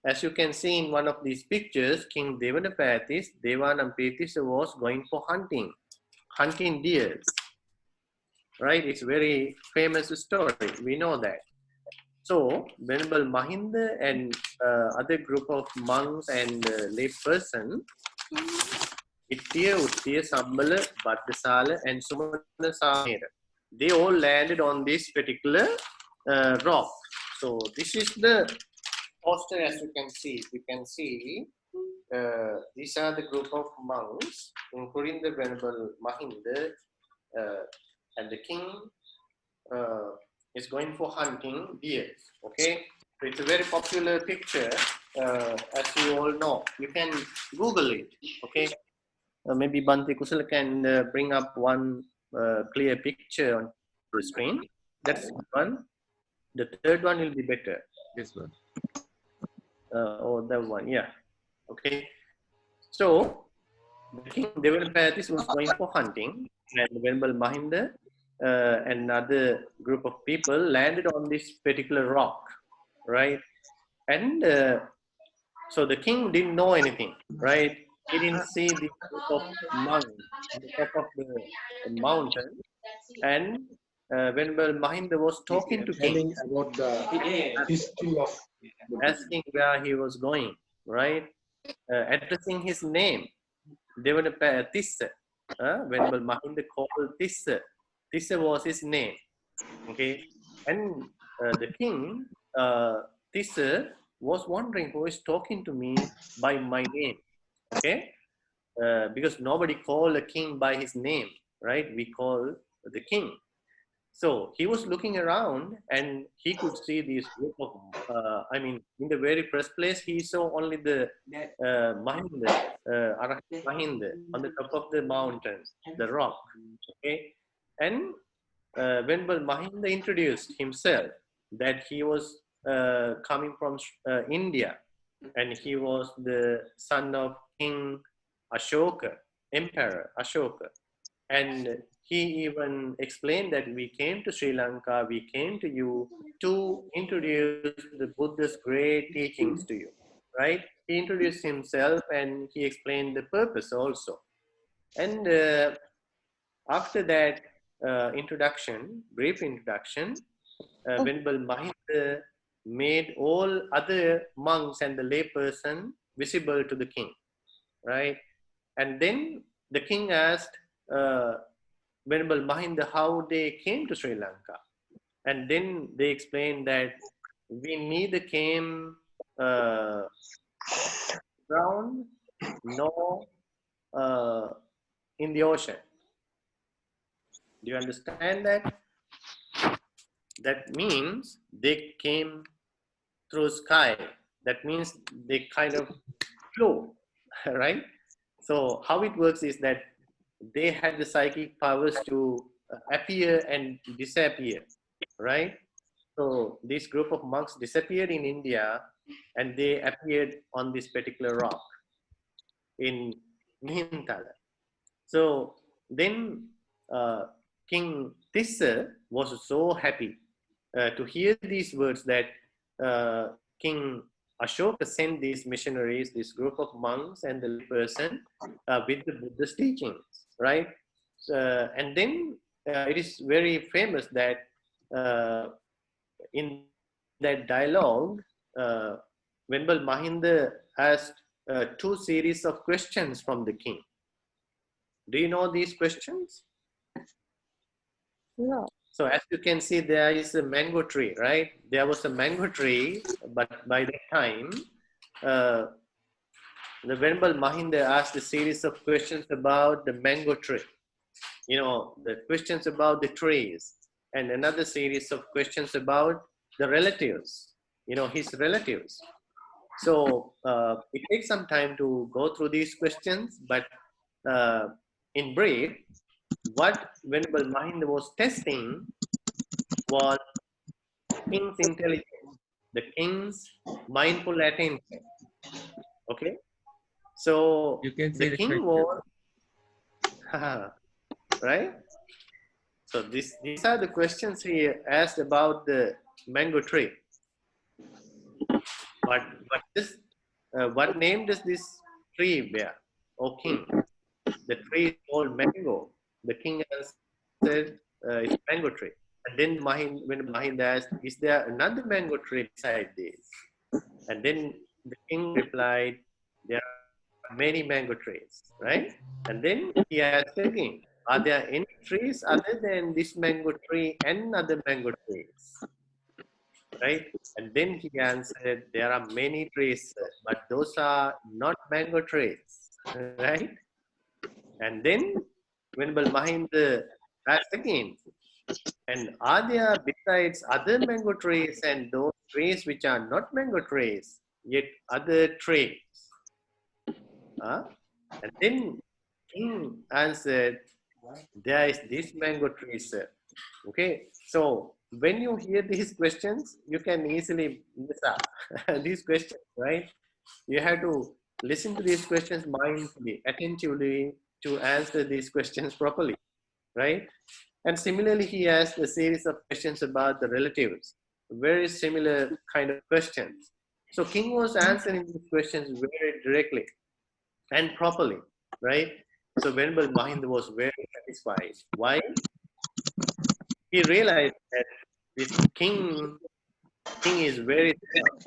as you can see in one of these pictures, King Devanapayattis, Devanampetis was going for hunting deers, right? It's a very famous story. We know that. So, Venerable Mahinda and other group of monks and lay person, Ittiya, Uttiya, Sambala, Bhaddasala, and Sumana Samera, they all landed on this particular rock. So, this is the poster as you can see. You can see these are the group of monks, including the Venerable Mahinda, and the king is going for hunting deers. Okay, so it's a very popular picture, as you all know. You can Google it. Okay, maybe Bante Kusala can bring up one clear picture on the screen. That's one. The third one will be better. This one. Or that one, yeah. Okay. So, the king Devanapayattis was going for hunting, and Venerable Mahinda and another group of people landed on this particular rock. right? And so the king didn't know anything, right? He didn't see the group of monks on the top of the mountain. And Venerable Mahinda was talking to king, Telling about the history of asking where he was going, right? Addressing his name. Devanapaya Tissa. Venerable Mahinda called Tissa. Tissa was his name. Okay. And the king, Tissa, was wondering who is talking to me by my name. Okay. Because nobody called a king by his name, right? We call the king. So he was looking around and he could see this group of, in the very first place, he saw only the Mahinda, Arahant Mahinda on the top of the mountain, the rock. Okay. And Venerable Mahinda introduced himself that he was coming from India and he was the son of King Ashoka, Emperor Ashoka. And he even explained that we came to Sri Lanka, we came to you to introduce the Buddha's great teachings to you, right? He introduced himself and he explained the purpose also. And after that brief introduction, Venerable Mahinda made all other monks and the layperson visible to the king, right? And then the king asked Venerable Mahinda how they came to Sri Lanka. And then they explained that we neither came ground nor in the ocean. Do you understand that? That means they came through sky. That means they kind of flew, right? So how it works is that they had the psychic powers to appear and disappear, right? So this group of monks disappeared in India and they appeared on this particular rock in Mihintala. So then King Tissa was so happy to hear these words that King Ashoka sent these missionaries, this group of monks and the person with the Buddha's teachings, right? And then it is very famous that in that dialogue, Venerable Mahinda asked two series of questions from the king. Do you know these questions? No. So as you can see, there is a mango tree, right? There was a mango tree, but by that time, the Venerable Mahinda asked a series of questions about the mango tree. You know, the questions about the trees, and another series of questions about the relatives, you know, his relatives. So it takes some time to go through these questions, but in brief, what Venerable Mahinda was testing was king's intelligence, the king's mindful attention. Okay, so You can the see the king question. was right. So these are the questions he asked about the mango tree. But what name does this tree bear, O king? The tree is called mango. The king answered, it's mango tree. And then when Mahinda asked, is there another mango tree beside this? And then the king replied, there are many mango trees, right? And then he asked again, are there any trees other than this mango tree and other mango trees? Right? And then he answered, there are many trees, but those are not mango trees, right? And then Venerable Mahinda asked again, and are there besides other mango trees and those trees which are not mango trees, yet other trees? And then King answered, there is this mango tree, sir. Okay, so when you hear these questions, you can easily miss up these questions, right? You have to listen to these questions mindfully, attentively to answer these questions properly, right? And similarly, he asked a series of questions about the relatives, very similar kind of questions. So king was answering these questions very directly and properly, right? So Venerable Mahinda was very satisfied. Why? He realized that this king is very smart.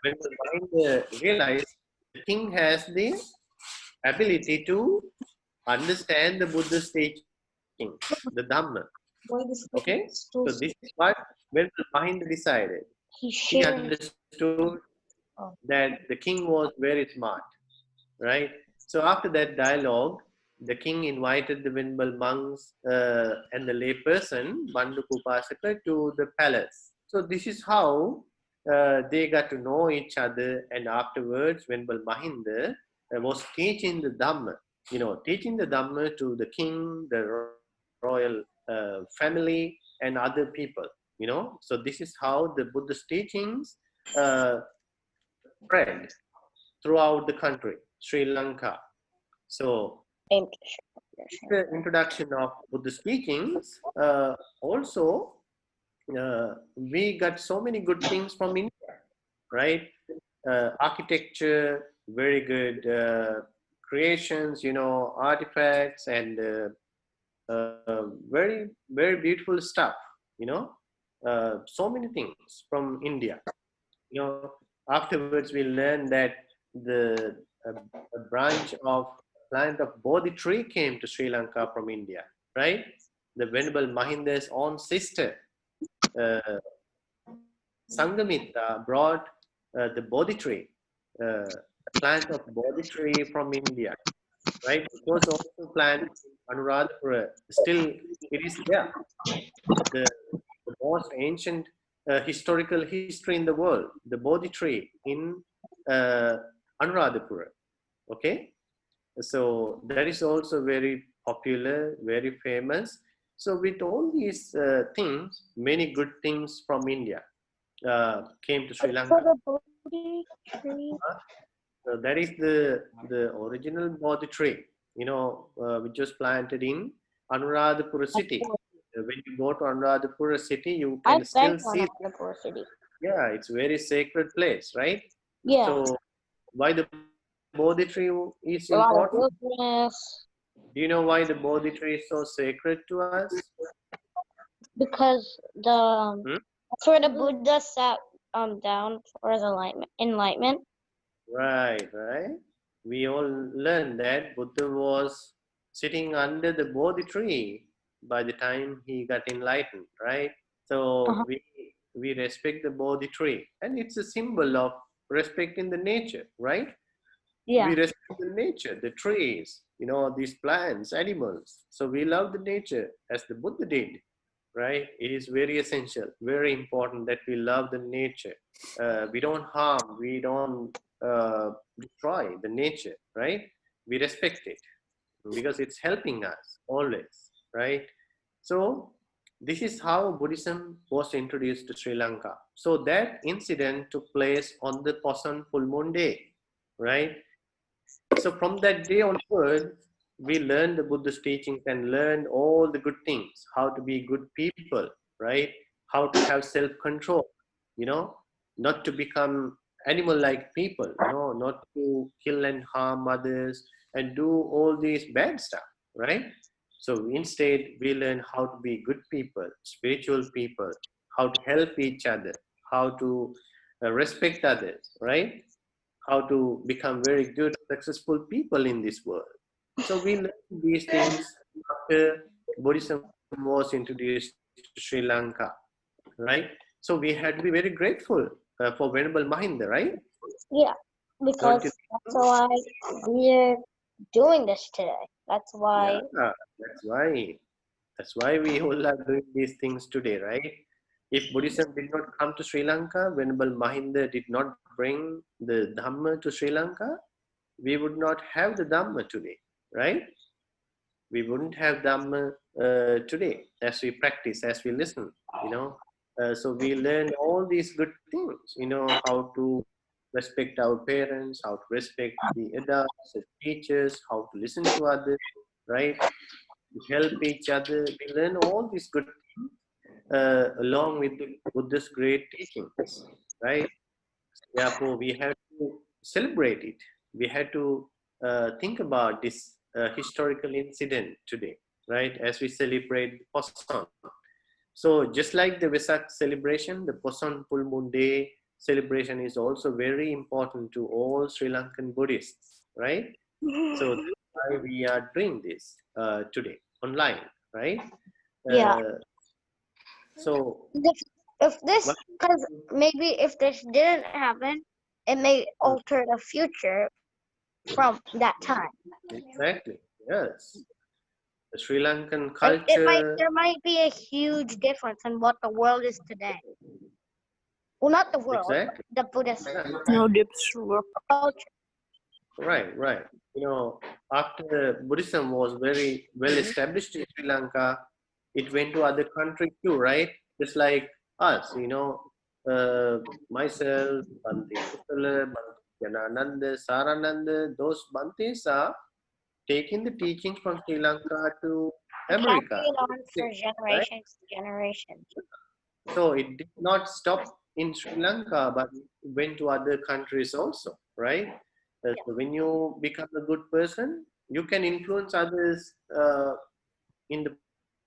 Venerable Mahinda realized the king has the ability to understand the Buddha's teaching, the Dhamma. Okay? So this is what Venerable Mahinda decided. He He shared. understood that the king was very smart, right? So after that dialogue, the king invited the Venerable monks and the layperson, Bandukupasaka, to the palace. So this is how they got to know each other, and afterwards Venerable Mahinda was teaching the Dhamma, teaching the Dhamma to the king, the royal family, and other people, So this is how the Buddhist teachings spread throughout the country, Sri Lanka. So, the introduction of Buddhist teachings, also we got so many good things from India, right? Architecture, very good creations, artifacts, and very, very beautiful stuff, so many things from India. Afterwards we learned that the a branch of plant of Bodhi tree came to Sri Lanka from India, right? The Venerable Mahinda's own sister, uh, Sangamita, brought the Bodhi tree, plant of Bodhi tree from India, right? It was also planted in Anuradhapura. Still, it is there. The most ancient historical history in the world, the Bodhi tree in Anuradhapura. Okay, so that is also very popular, very famous. So with all these things, many good things from India came to Sri Lanka. So that is the original Bodhi tree, which was planted in Anuradhapura city. When you go to Anuradhapura city, you can still see. City. Yeah, it's very sacred place, right? Yeah. So why the Bodhi tree is A lot of important? wilderness. Do you know why the Bodhi tree is so sacred to us? Because Hmm? that's where the Buddha sat down for his enlightenment. Right. We all learned that Buddha was sitting under the Bodhi tree by the time he got enlightened, right? So we respect the Bodhi tree, and it's a symbol of respecting the nature, right? Yeah. We respect the nature, the trees, these plants, animals. So we love the nature as the Buddha did, right? It is very essential, very important that we love the nature. We don't harm, we don't destroy the nature, right? We respect it because it's helping us always, right? So this is how Buddhism was introduced to Sri Lanka. So that incident took place on the Poson full moon day, right? So from that day onward, we learned the Buddhist teachings and learned all the good things, how to be good people, right? How to have self-control, not to become animal-like people, not to kill and harm others and do all these bad stuff, right? So instead, we learn how to be good people, spiritual people, how to help each other, how to respect others, right? How to become very good, successful people in this world. So we learned these things after Buddhism was introduced to Sri Lanka, right? So we had to be very grateful for Venerable Mahinda, right? Yeah, because that's why we're doing this today. That's why. Yeah, that's why we all are doing these things today, right? If Buddhism did not come to Sri Lanka, Venerable Mahinda did not bring the Dhamma to Sri Lanka, we would not have the Dhamma today, right? We wouldn't have Dhamma today as we practice, as we listen, So we learn all these good things, how to respect our parents, how to respect the adults, the teachers, how to listen to others, right? To help each other. We learn all these good things along with the Buddha's great teachings, right? Therefore, we have to celebrate it. We have to think about this historical incident today, right? As we celebrate Poson. So just like the Vesak celebration, the Poson Full Moon Day celebration is also very important to all Sri Lankan Buddhists, right? So that's why we are doing this today online, right? Yeah. So If this, because maybe if this didn't happen, it may alter the future from that time. exactly, yes. The Sri Lankan Like culture, there might be a huge difference in what the world is today. Well, not the world, exactly. the Buddhist No dips work. culture. Right, right. You know, after Buddhism was very well established in Sri Lanka, it went to other countries too, right? Just like us, you know, myself, Bhante Kusala, Bhante Janananda, Sarananda, those Bhantes are taking the teachings from Sri Lanka to Passing America, it on for right? generations to generations. So it did not stop in Sri Lanka, but it went to other countries also, right? So when you become a good person, you can influence others in the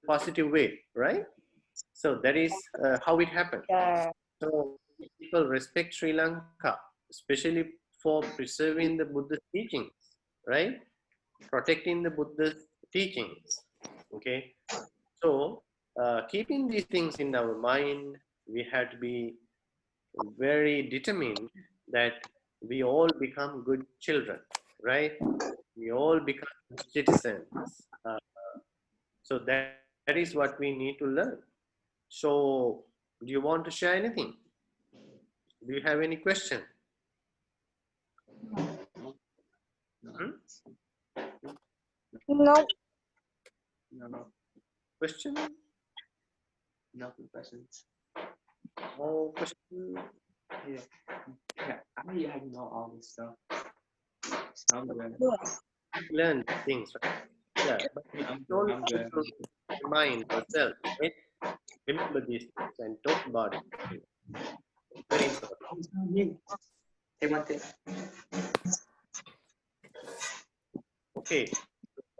positive way, right? So that is how it happened. So people respect Sri Lanka, especially for preserving the Buddhist teachings, right? Protecting the Buddhist teachings. Okay. So keeping these things in our mind, we have to be very determined that we all become good children, right? We all become citizens. So that is what we need to learn. So, do you want to share anything? Do you have any question? Hmm? No, No Question? questions. No question? Yeah, I already know all this stuff. I'm good. Learn things, right? Yeah, but we I'm don't good. I'm good. need to remind ourselves, right? Remember these things and talk about it. Very important. Hey, one thing. Okay,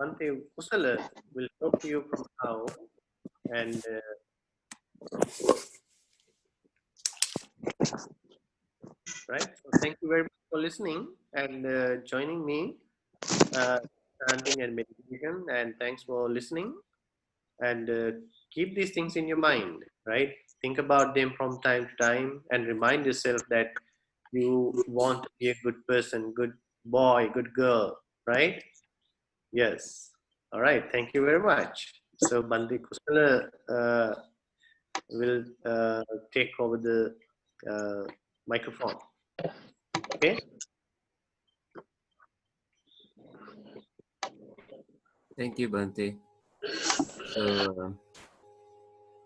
Bhante Kusala will talk to you from now, and right. So thank you very much for listening and joining me, chanting and meditation. And thanks for listening. And keep these things in your mind, right? Think about them from time to time, and remind yourself that you want to be a good person, good boy, good girl, right? Yes. All right. Thank you very much. So Bandi Kusala will take over the microphone. Okay. Thank you, Bhante. So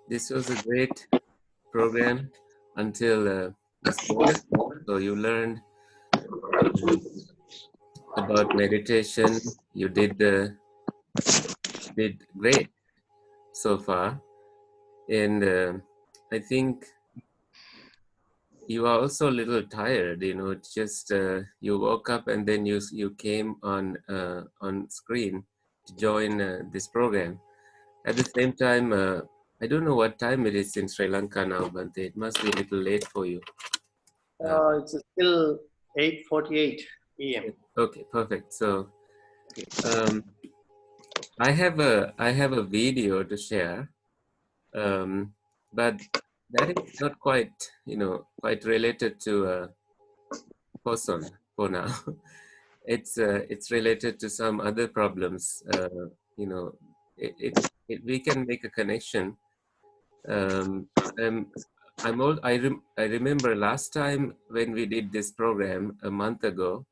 this was a great program until this moment. So you learned about meditation. You did great so far, and I think you are also a little tired. You know, it's just you woke up and then you came on screen to join this program. At the same time, I don't know what time it is in Sri Lanka now, but it must be a little late for you. It's still 8:48 p.m. Okay, perfect. So I have a video to share, but that is not quite quite related to Poson for now. It's related to some other problems. You know, we can make a connection. I'm I remember last time when we did this program a month ago,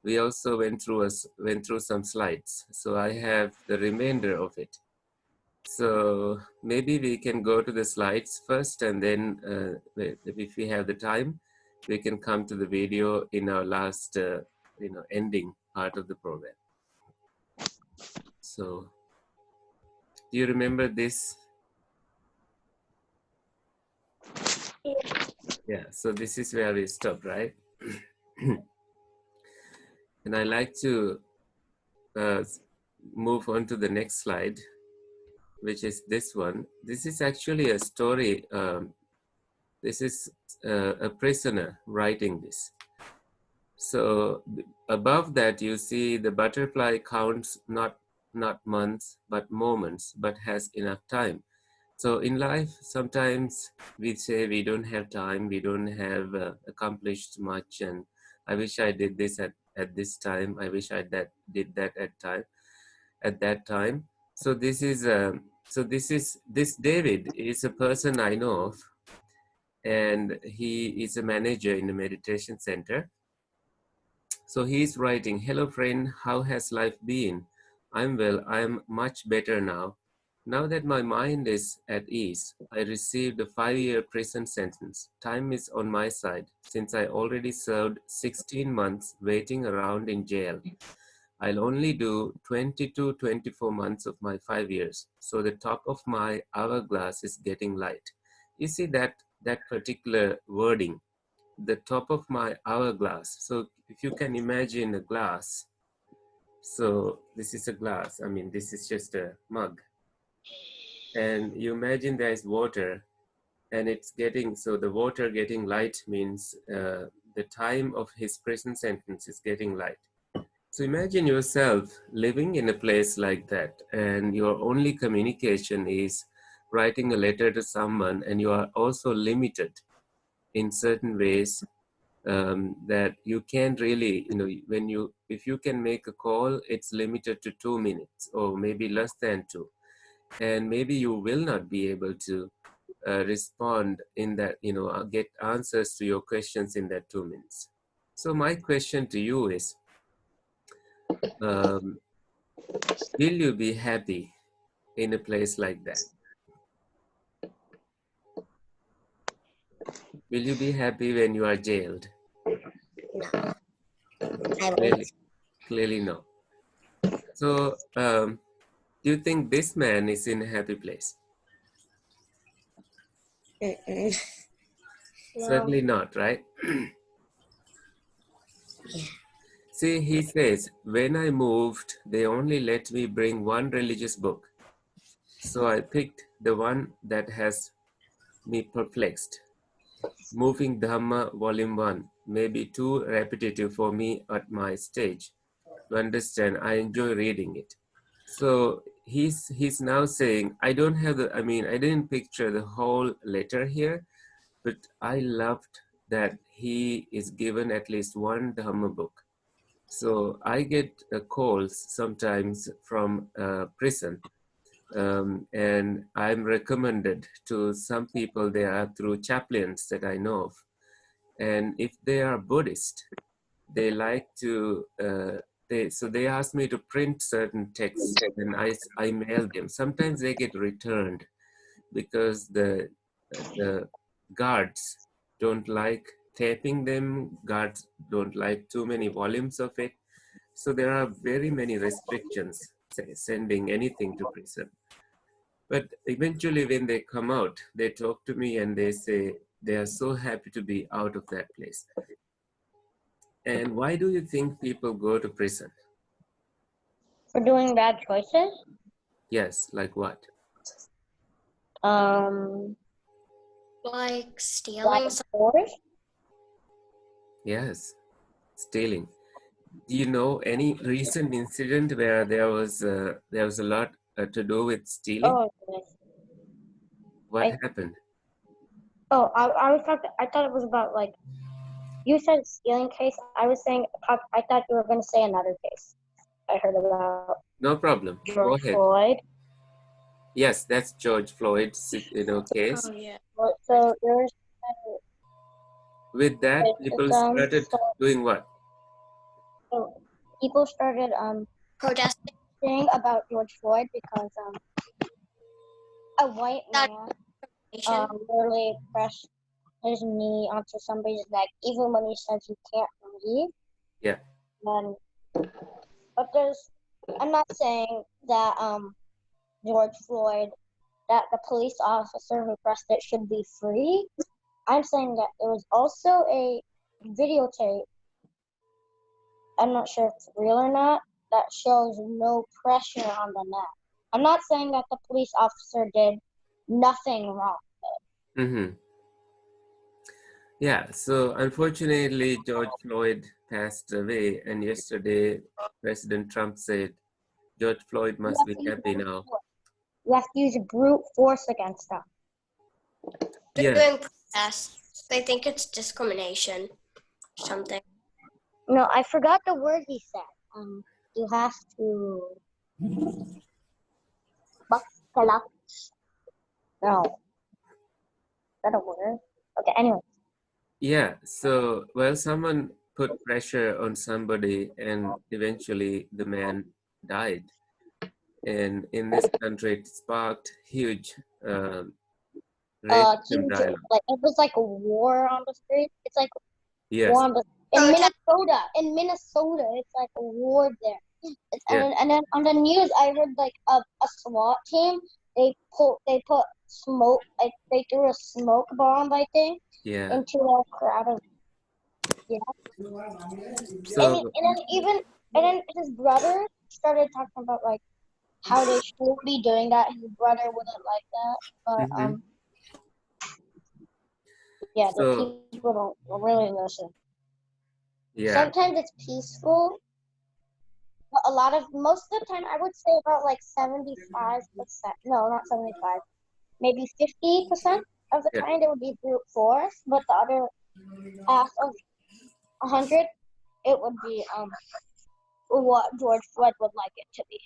we also went through some slides. So I have the remainder of it. So maybe we can go to the slides first, and then if we have the time, we can come to the video in our last ending part of the program. So do you remember this? Yeah, so this is where we stop, right? And I like to move on to the next slide, which is this one. This is actually a story. This is a prisoner writing this. So above that, you see the butterfly counts not months, but moments, but has enough time. So in life, sometimes we say we don't have time, we don't have accomplished much, and I wish I did this at this time. I wish I did that at that time. So this David is a person I know of, and he is a manager in a meditation center. So he's writing, "Hello friend, how has life been? I'm well, I'm much better now. Now that my mind is at ease, I received a 5-year prison sentence. Time is on my side, since I already served 16 months waiting around in jail. I'll only do 20 to 24 months of my 5 years, so the top of my hourglass is getting light." You see that particular wording, the top of my hourglass. So if you can imagine a glass, so this is a glass, I mean, this is just a mug. And you imagine there's water and it's getting, so the water getting light means the time of his prison sentence is getting light. So imagine yourself living in a place like that, and your only communication is writing a letter to someone, and you are also limited in certain ways, that you can't really, if you can make a call, it's limited to 2 minutes or maybe less than 2. And maybe you will not be able to respond in that, get answers to your questions in that 2 minutes. So my question to you is, will you be happy in a place like that? Will you be happy when you are jailed? Clearly no. So do you think this man is in a happy place? Certainly not, right? See, he says, when I moved, they only let me bring one religious book. So I picked the one that has me perplexed. Moving Dhamma Volume 1 may be too repetitive for me at my stage to understand. I enjoy reading it. So he's now saying, I didn't picture the whole letter here, but I loved that he is given at least one Dhamma book. So I get calls sometimes from prison, and I'm recommended to some people there through chaplains that I know of. And if they are Buddhist, they like to, they ask me to print certain texts, and I mail them. Sometimes they get returned because the guards don't like taping them. Guards don't like too many volumes of it. So there are very many restrictions sending anything to prison. But eventually when they come out, they talk to me and they say they are so happy to be out of that place. And why do you think people go to prison? For doing bad choices. Yes, like what? Like stealing Like something. wars. Yes, stealing. Do you know any recent incident where there was a lot to do with stealing? Oh, goodness. What happened? I thought it was about, like, you said stealing case. I was saying, I thought you were going to say another case I heard about. No problem. Go George ahead. Floyd. Yes, that's George Floyd's case. Oh yeah. So there's With that, people started doing what? so people started Protesting. saying about George Floyd because a white That man nation. literally pressed his knee onto somebody's neck, even when he says he can't breathe. Yeah. And but I'm not saying that George Floyd, that the police officer who pressed it should be free. I'm saying that there was also a videotape, I'm not sure if it's real or not, that shows no pressure on the neck. I'm not saying that the police officer did nothing wrong. Mm-hmm. Yeah, so unfortunately, George Floyd passed away, and yesterday President Trump said George Floyd must be happy now. You have to use brute force against them. They're Yeah, doing protests. They think it's discrimination or something. No, I forgot the word he said. You have to buckle up. No. Is that a word? Okay, anyway. yeah. So, well, someone put pressure on somebody, and eventually the man died. And in this country, it sparked huge racism Huge, dialogue. like it was like a war on the street. It's like Yes, war on the in Minnesota, it's like a war there. yeah, And then on the news, I heard like a SWAT team. They put smoke, like they threw a smoke bomb, I think, yeah. into a crowd of So, and then his brother started talking about like how they should be doing that. His brother wouldn't like that, but mhm. yeah, the So, people don't really listen. yeah, Sometimes it's peaceful, but most of the time, I would say about like 75%. No, not 75. Maybe 50% of the yeah. time it would be brute force, but the other half of 100, it would be what George Floyd would like it to be.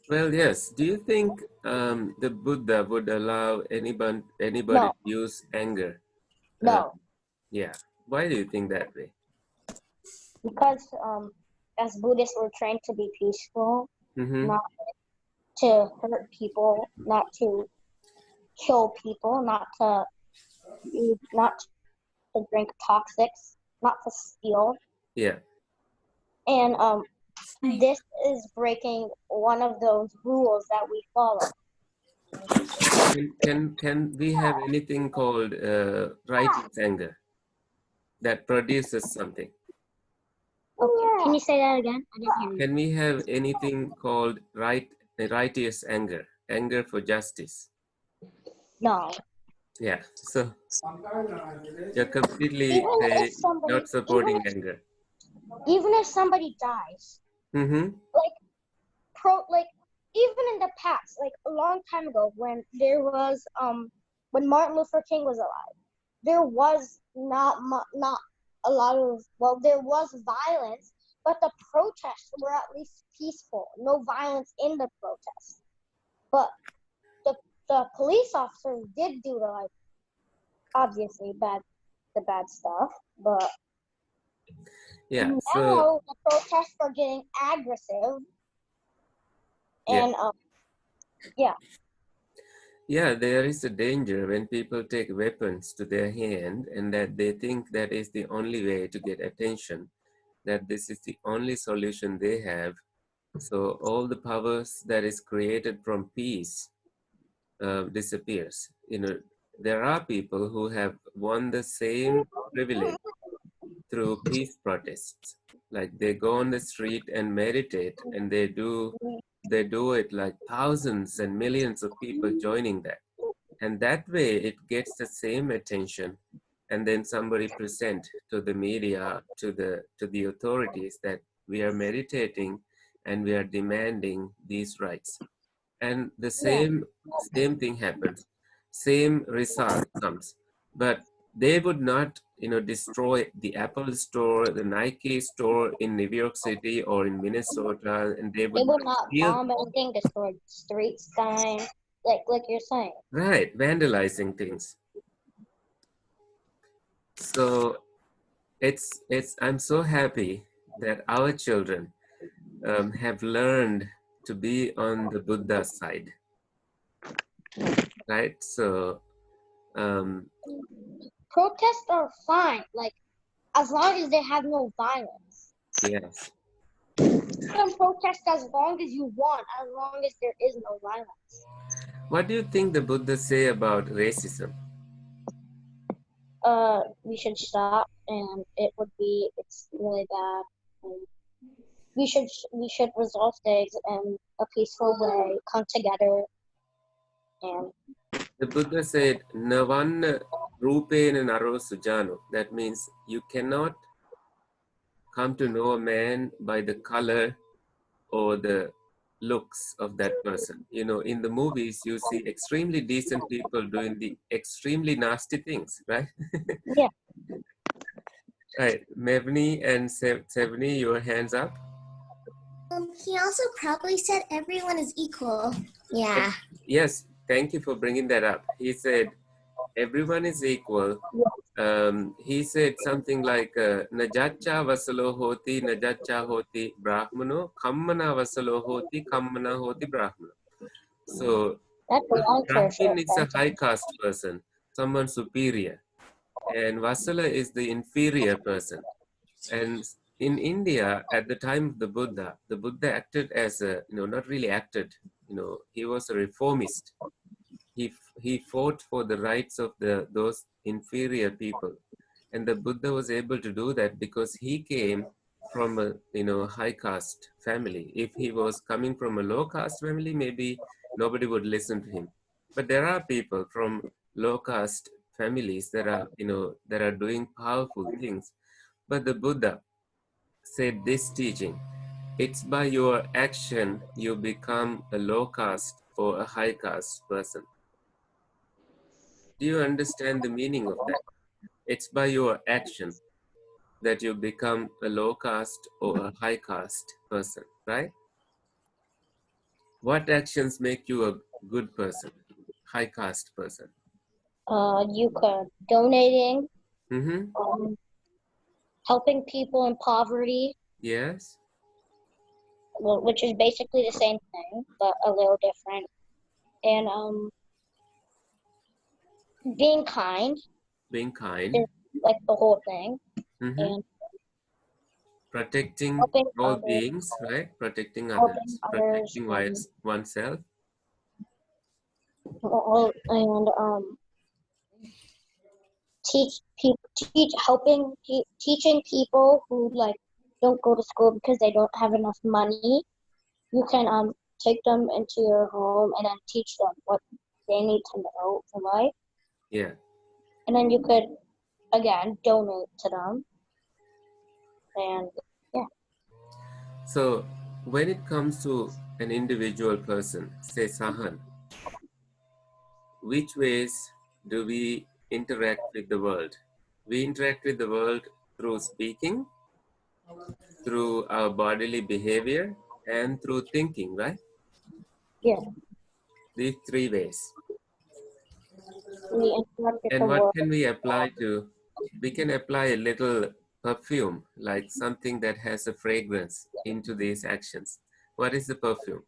Well, yes. Do you think the Buddha would allow anybody No, to use anger? no, Yeah. Why do you think that way? because as Buddhists, we're trained to be peaceful, Mm-hmm. not to hurt people, not to kill people, not to drink toxics, not to steal. Yeah. And this is breaking one of those rules that we follow. Can we have anything called righteous anger that produces something? Okay, can you say that again? I didn't hear you. Can we have anything called righteous anger, anger for justice? No. Yeah. So you're completely Even if somebody, not supporting anger. even if somebody dies, Mm-hmm. like even in the past, like a long time ago, when there was when Martin Luther King was alive, there was not a lot of there was violence, but the protests were at least peaceful. No violence in the protests, but the police officers did do the obviously the bad stuff, but Yeah. now So the protests are getting aggressive, yeah. and yeah. Yeah, there is a danger when people take weapons to their hand and that they think that is the only way to get attention, that this is the only solution they have. So all the powers that is created from peace disappears. You know, there are people who have won the same privilege through peace protests. Like they go on the street and meditate, and they do it like thousands and millions of people joining that. And that way it gets the same attention. And then somebody present to the media, to the authorities that we are meditating and we are demanding these rights. And the same thing happens, same result comes. But they would not, destroy the Apple store, the Nike store in New York City or in Minnesota, and they They would would not not steal. bomb anything, destroy street signs, like you're saying. Right, vandalizing things. So I'm so happy that our children have learned to be on the Buddha side, right? So Protests are fine, like as long as they have no violence. yes. You can protest as long as you want, as long as there is no violence. What do you think the Buddhists say about racism? we should stop, and it's really bad. And we should resolve things in a peaceful way, come together, and The Buddha said, Navan Rupena Naro Sujano. That means you cannot come to know a man by the color or the looks of that person. You know, in the movies, you see extremely decent people doing the extremely nasty things, right? yeah. Right. Mevni and Sevni, your hands up. He also probably said everyone is equal. Yeah. Yes, thank you for bringing that up. He said, everyone is equal. He said something like, Najacha vasalo hoti, najacha hoti brahmano, kammana vasalo hoti, kammana hoti brahmano. So, That's a long Brahmin is a sentence. high caste person, someone superior. And Vasala is the inferior person. And in India, at the time of the Buddha acted as a, not really acted, he was a reformist. He fought for the rights of those inferior people. And the Buddha was able to do that because he came from a, high caste family. If he was coming from a low caste family, maybe nobody would listen to him. But there are people from low caste families that are, that are doing powerful things. But the Buddha said this teaching, it's by your action you become a low caste or a high caste person. Do you understand the meaning of that? It's by your action that you become a low caste or a high caste person, right? What actions make you a good person, high caste person? You could donating, Mm-hmm. helping people in poverty, Yes. which is basically the same thing but a little different, and being kind Being kind. is like the whole thing, Mm-hmm. and Protecting helping all others, beings, right? Protecting helping others. others, Protecting oneself. and teaching people who like don't go to school because they don't have enough money. You can take them into your home and then teach them what they need to know for life, Yeah. and then you could again donate to them, and yeah. So when it comes to an individual person, say Sahan, which ways do we interact with the world? We interact with the world through speaking, through our bodily behavior, and through thinking, right? Yeah, These three ways. we interact with the And what world. can we apply to? We can apply a little perfume, like something that has a fragrance into these actions. What is the perfume?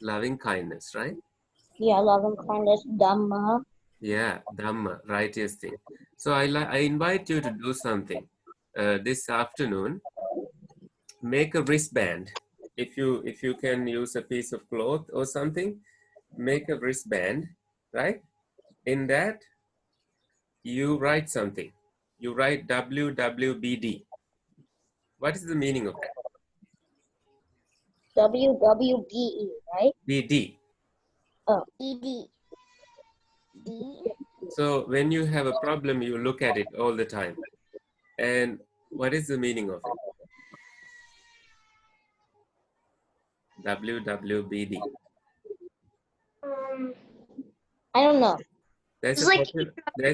Loving kindness, right? Yeah, love and kindness, dhamma. Yeah, Dhamma, righteous thing. So I invite you to do something this afternoon. Make a wristband. If you can use a piece of cloth or something, make a wristband, right? In that, you write something. You write WWBD. What is the meaning of that? WWBE, right? BD. Oh, ED. D. So when you have a problem, you look at it all the time. And what is the meaning of it? WWBD. I don't know. There's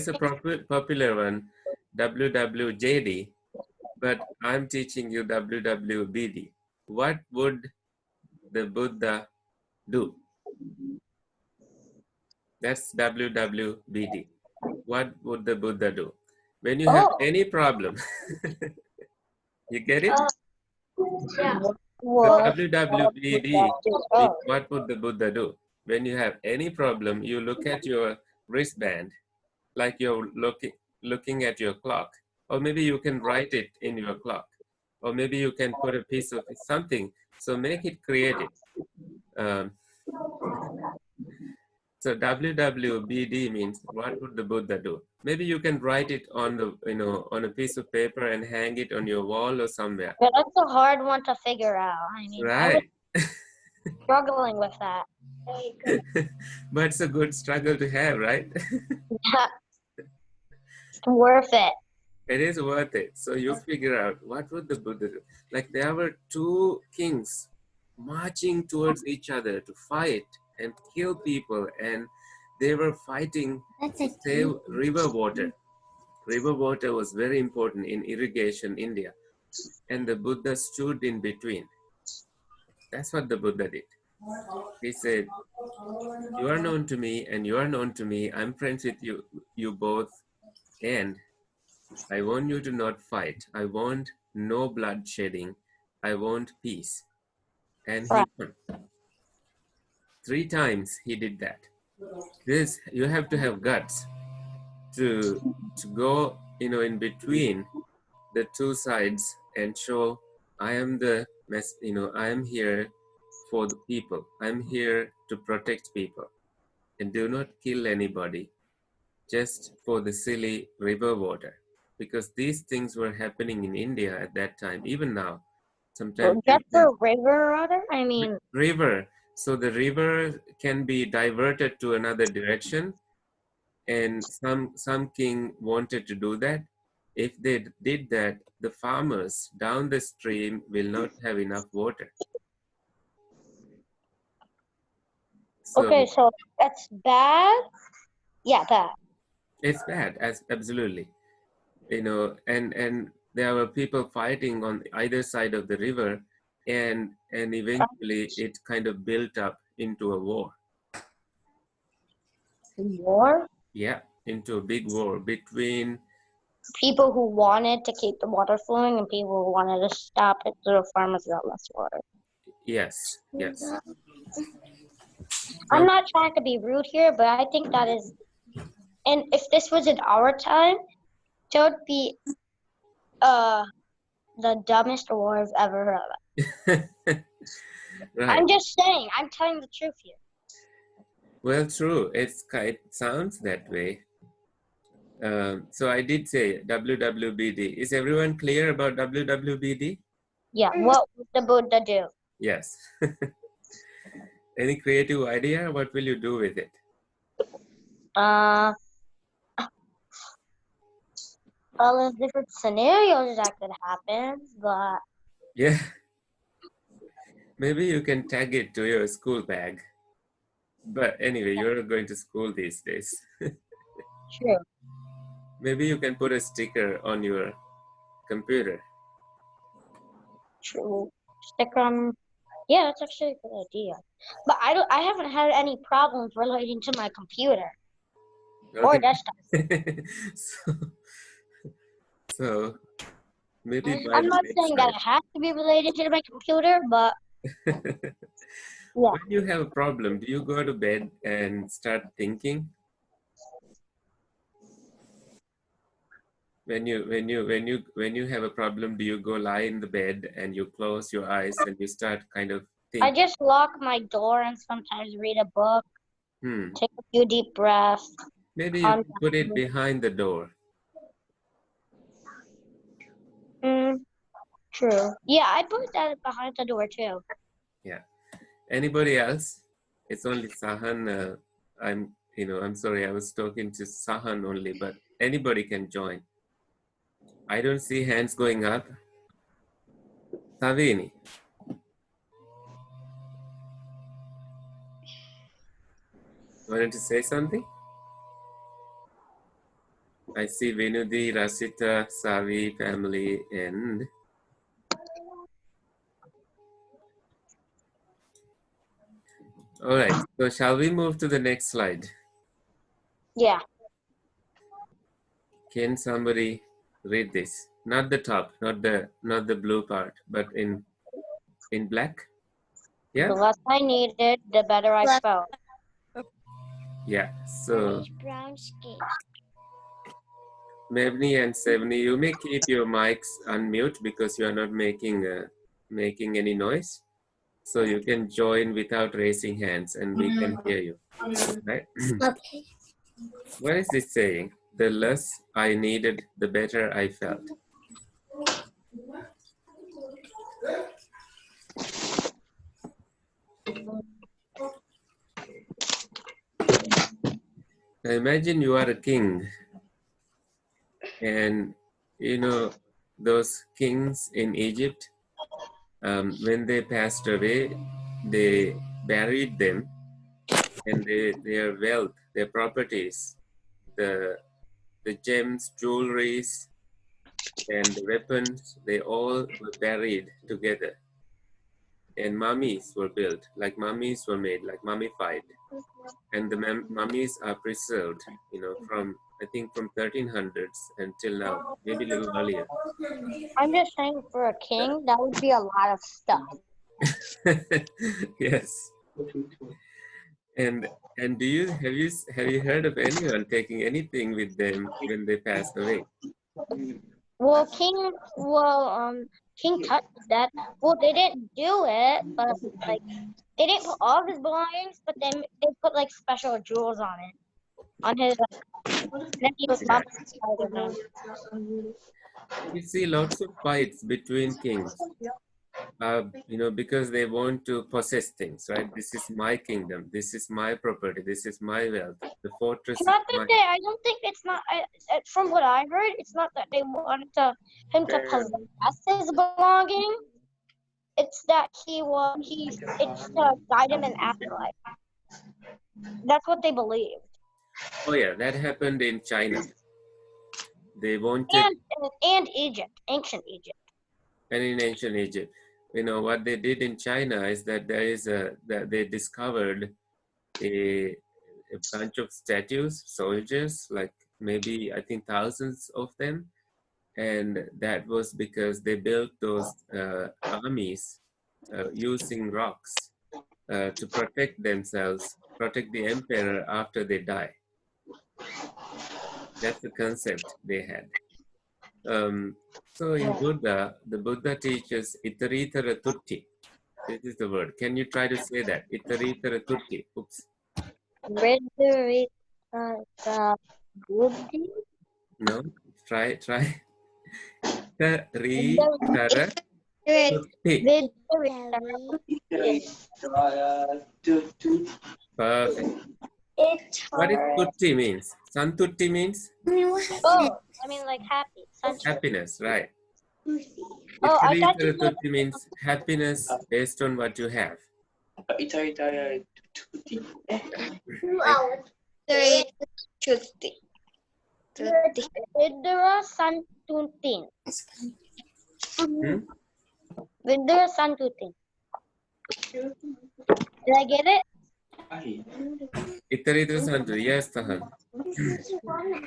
a popular one, WWJD, but I'm teaching you WWBD. What would the Buddha do? That's WWBD. What would the Buddha do? When you have Oh, any problem, you get it? yeah. The What? WWBD is Oh, what would the Buddha do? When you have any problem, you look at your wristband like you're looking at your clock, or maybe you can write it in your clock, or maybe you can put a piece of something. So make it creative. Um, So WWBD means what would the Buddha do? Maybe you can write it on the, on a piece of paper and hang it on your wall or somewhere. But that's a hard one to figure out. I mean, I was Right. struggling with that. But it's a good struggle to have, right? It's worth it. It is worth it. So you figure out what would the Buddha do? Like there were two kings marching towards each other to fight and kill people, and they were fighting to save river water. River water was very important in irrigation India, and the Buddha stood in between. That's what the Buddha did. He said, you are known to me and you are known to me. I'm friends with you both, and I want you to not fight. I want no blood shedding. I want peace. And he won. 3 times he did that. This, you have to have guts to go, in between the two sides and show I am I am here for the people. I'm here to protect people, and do not kill anybody just for the silly river water, because these things were happening in India at that time, even now. Sometimes Just the river, rather? I mean, river. So the river can be diverted to another direction, and some king wanted to do that. If they did that, the farmers down the stream will not have enough water. So okay, so that's bad. Yeah, bad. it's bad, absolutely. And there were people fighting on either side of the river, and eventually it kind of built up into a war. War? Yeah, into a big war between People who wanted to keep the water flowing and people who wanted to stop it so the farmers got less water. yes. I'm not trying to be rude here, but I think that is, and if this was in our time, it would be the dumbest war I've ever heard of. Right. I'm just saying, I'm telling the truth here. Well, true. It sounds that way. So I did say WWBD. Is everyone clear about WWBD? Yeah, what would the Buddha do? Yes. Any creative idea? What will you do with it? Well, there's different scenarios that could happen, but Yeah. Maybe you can tag it to your school bag. But anyway, you're going to school these days. true. Maybe you can put a sticker on your computer. True. Stick on. Yeah, that's actually a good idea. But I haven't had any problems relating to my computer or desktop. so maybe by I'm the not next saying that it has to be related to my computer, but time. yeah. When you have a problem, do you go to bed and start thinking? When you have a problem, do you go lie in the bed and you close your eyes and you start kind of thinking? I just lock my door and sometimes read a book, take a few deep breaths. Maybe you can put it behind the door. True. Yeah, I put that behind the door too. Yeah. Anybody else? It's only Sahan. I'm sorry, I was talking to Sahan only, but anybody can join. I don't see hands going up. Savini. Wanted to say something? I see Vinudi, Rasita, Savi, family, and all right. So shall we move to the next slide? Yeah. Can somebody read this? Not the top, not the blue part, but in black. Yeah. The less I needed, the better I felt. Yeah. So Mevni and Sevni, you may keep your mics unmute because you are not making any noise. So you can join without raising hands and we can hear you, right? Okay. What is this saying? The less I needed, the better I felt. Now imagine you are a king, and you know those kings in Egypt, when they passed away, they buried them, and their wealth, their properties, the gems, jewelries, and the weapons, they all were buried together. And mummies were built, like mummies were made, like mummified. And the mummies are preserved, from, I think, from 1300s until now, maybe a little earlier. I'm just saying, for a king, that would be a lot of stuff. Yes. And have you heard of anyone taking anything with them when they passed away? Well, King Tut did that. Well, they didn't do it, but like they didn't put all of his belongings, but then they put like special jewels on it, on his. Then he was Yeah. mummified. You see lots of fights between kings, because they want to possess things, right? This is my kingdom. This is my property. This is my wealth. The fortress is Not that mine. I don't think it's not. From what I heard, it's not that they wanted him to possess his belonging. It's that it's to guide him in afterlife. That's what they believe. Oh yeah, that happened in China. They wanted, And Egypt, ancient Egypt. and in ancient Egypt, what they did in China is that that they discovered a bunch of statues, soldiers, like maybe I think thousands of them, and that was because they built those armies using rocks to protect themselves, protect the emperor after they die. That's the concept they had. So in Buddha, the Buddha teaches itaritara tutti. This is the word. Can you try to say that? Itaritara tutti. Oops. Buddhi? No. Try. Itaritara tutti. Perfect. What is tutti means? Santutti means Oh, I mean like happy. happiness, right? Oh, I thought you Itaritara meant tutti means happiness based on what you have. Vidura Santutin. Hmm? Vidura Santutin. Did I get it? Itaritara santu. Yes, Tahan.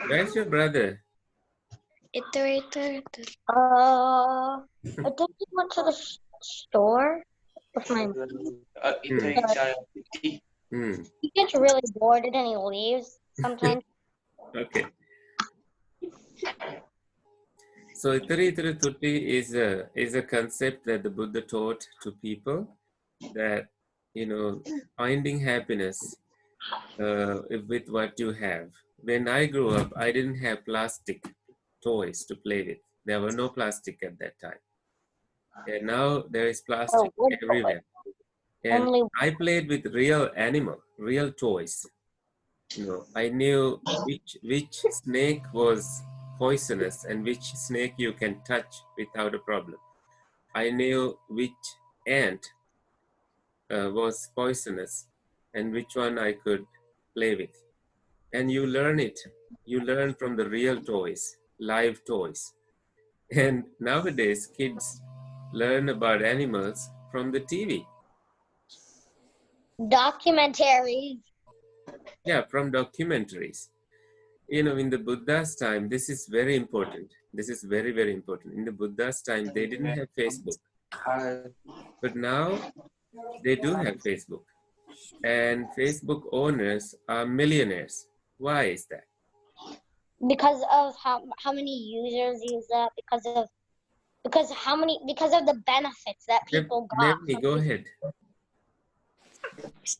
Where's your brother? I think he went to the store with my He gets really bored and then he leaves sometimes. Okay. So Itaritara tutti is a concept that the Buddha taught to people, that finding happiness with what you have. When I grew up, I didn't have plastic toys to play with. There were no plastic at that time. And now there is plastic everywhere. And I played with real real toys. I knew which snake was poisonous and which snake you can touch without a problem. I knew which ant was poisonous and which one I could play with. And you learn it. You learn from the real toys, live toys. And nowadays, kids learn about animals from the TV. Documentaries. Yeah, from documentaries. In the Buddha's time, this is very important. This is very, very important. In the Buddha's time, they didn't have Facebook. But now they do have Facebook. And Facebook owners are millionaires. Why is that? Because of how many users use that, because of the benefits that people got. Go ahead.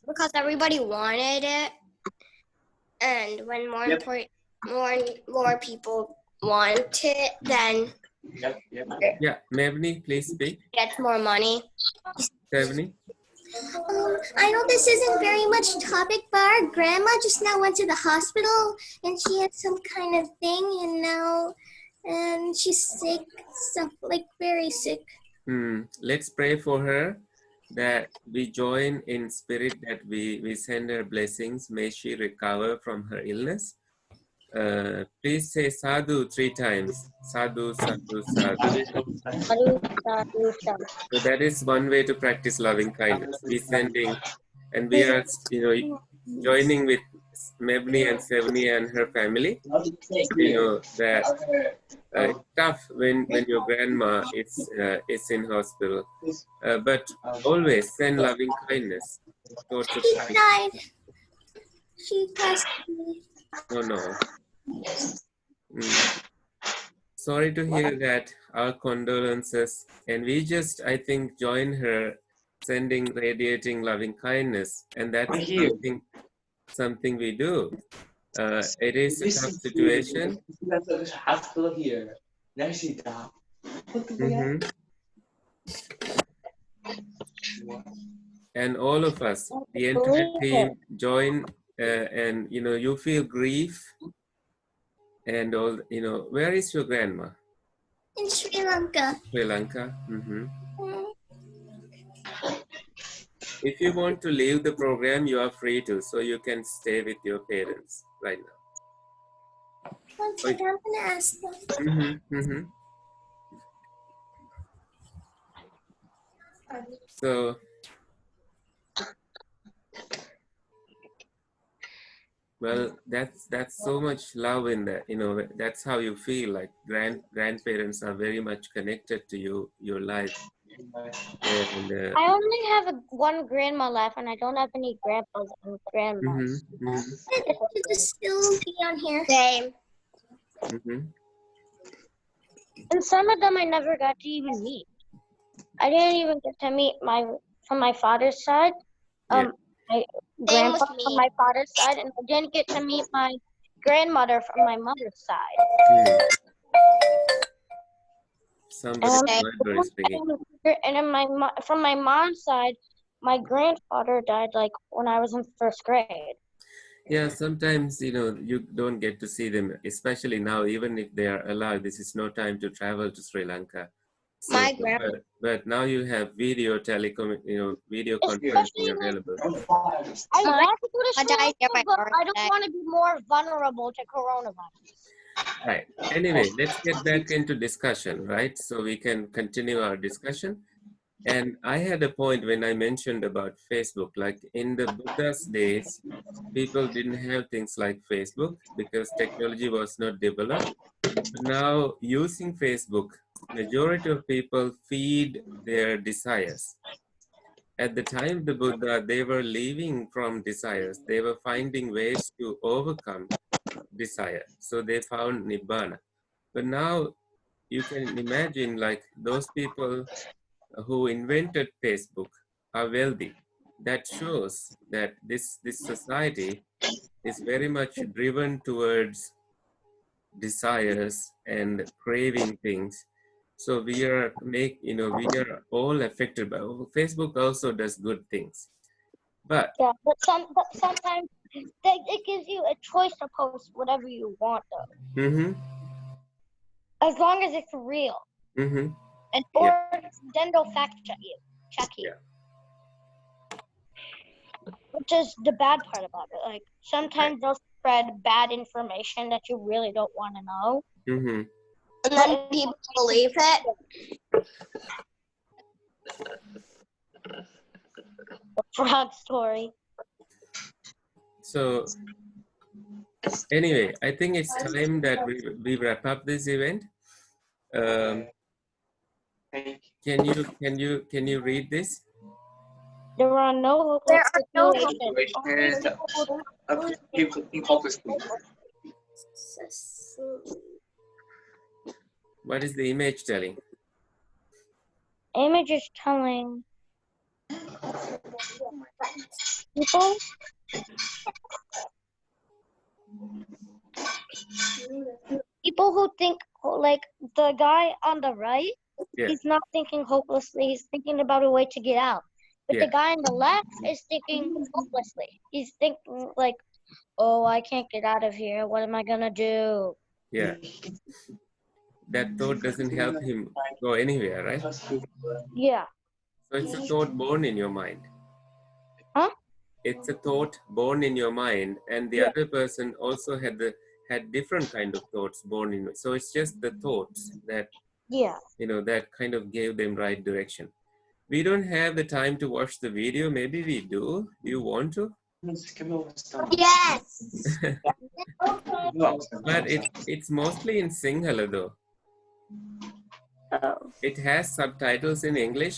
because everybody wanted it, and when more more people want it, then Yeah, Mevni, please speak. gets more money. Mevni? I know this isn't very much topic, but our grandma just now went to the hospital and she had some kind of thing, and she's sick, stuff like very sick. Let's pray for her, that we join in spirit, that we send her blessings. May she recover from her illness. Please say sadhu 3 times. Sadhu, sadhu, sadhu. So that is one way to practice loving kindness. We sending, and we are, joining with Mevni and Sevni and her family. That it's tough when your grandma is in hospital, but always send loving kindness towards the family. Died. She passed away. Oh no. Sorry to hear that. Our condolences. And we just, I think, join her, sending, radiating loving kindness. And that's something we do. It is a tough situation. There's a hospital here. Now she died. And all of us, the entire team, join, and you feel grief. And all, where is your grandma? In Sri Lanka. Sri Lanka. If you want to leave the program, you are free to, so you can stay with your parents right now. One second, I'm gonna ask them. So, well, that's so much love in that. That's how you feel. Like grandparents are very much connected to your life. And, I only have one grandma left, and I don't have any grandpas and grandmas. Should just still be on here. Same. And some of them I never got to even meet. I didn't even get to meet from my father's side, my grandpa from my father's side, and I didn't get to meet my grandmother from my mother's side. Somebody's mother is speaking. And then from my mom's side, my grandfather died like when I was in 1st grade. Yeah, sometimes, you don't get to see them, especially now, even if they are alive. This is no time to travel to Sri Lanka. So, My grandma. but now you have video video conferencing available. I want to go to Sri Lanka, but I don't want to be more vulnerable to coronavirus. Right. Anyway, let's get back into discussion, right? So we can continue our discussion. And I had a point when I mentioned about Facebook, like in the Buddha's days, people didn't have things like Facebook because technology was not developed. But now using Facebook, majority of people feed their desires. At the time of the Buddha, they were living from desires. They were finding ways to overcome desire. So they found Nibbana. But now you can imagine like those people who invented Facebook are wealthy. That shows that this society is very much driven towards desires and craving things. So we are all affected by Facebook. Also does good things, but sometimes it gives you a choice to post whatever you want, though. As long as it's real. And then they'll fact check you. Which is the bad part about it. Like sometimes they'll spread bad information that you really don't want to know. And then people believe it. Frog story. So anyway, I think it's time that we wrap up this event. Can you read this? There are no situations of people think hopelessly. What is the image telling? Image is telling People who think like the guy on the right, Yeah. he's not thinking hopelessly. He's thinking about a way to get out. But Yeah. the guy on the left is thinking hopelessly. He's thinking like, oh, I can't get out of here. What am I gonna do? Yeah. That thought doesn't help him go anywhere, right? Yeah. So it's a thought born in your mind. Huh? It's a thought born in your mind, and the Yeah. other person also had different kind of thoughts born in. So it's just the thoughts that Yeah. that kind of gave them right direction. We don't have the time to watch the video. Maybe we do. Do you want to? Yes. But it's mostly in Sinhala though. Oh. It has subtitles in English.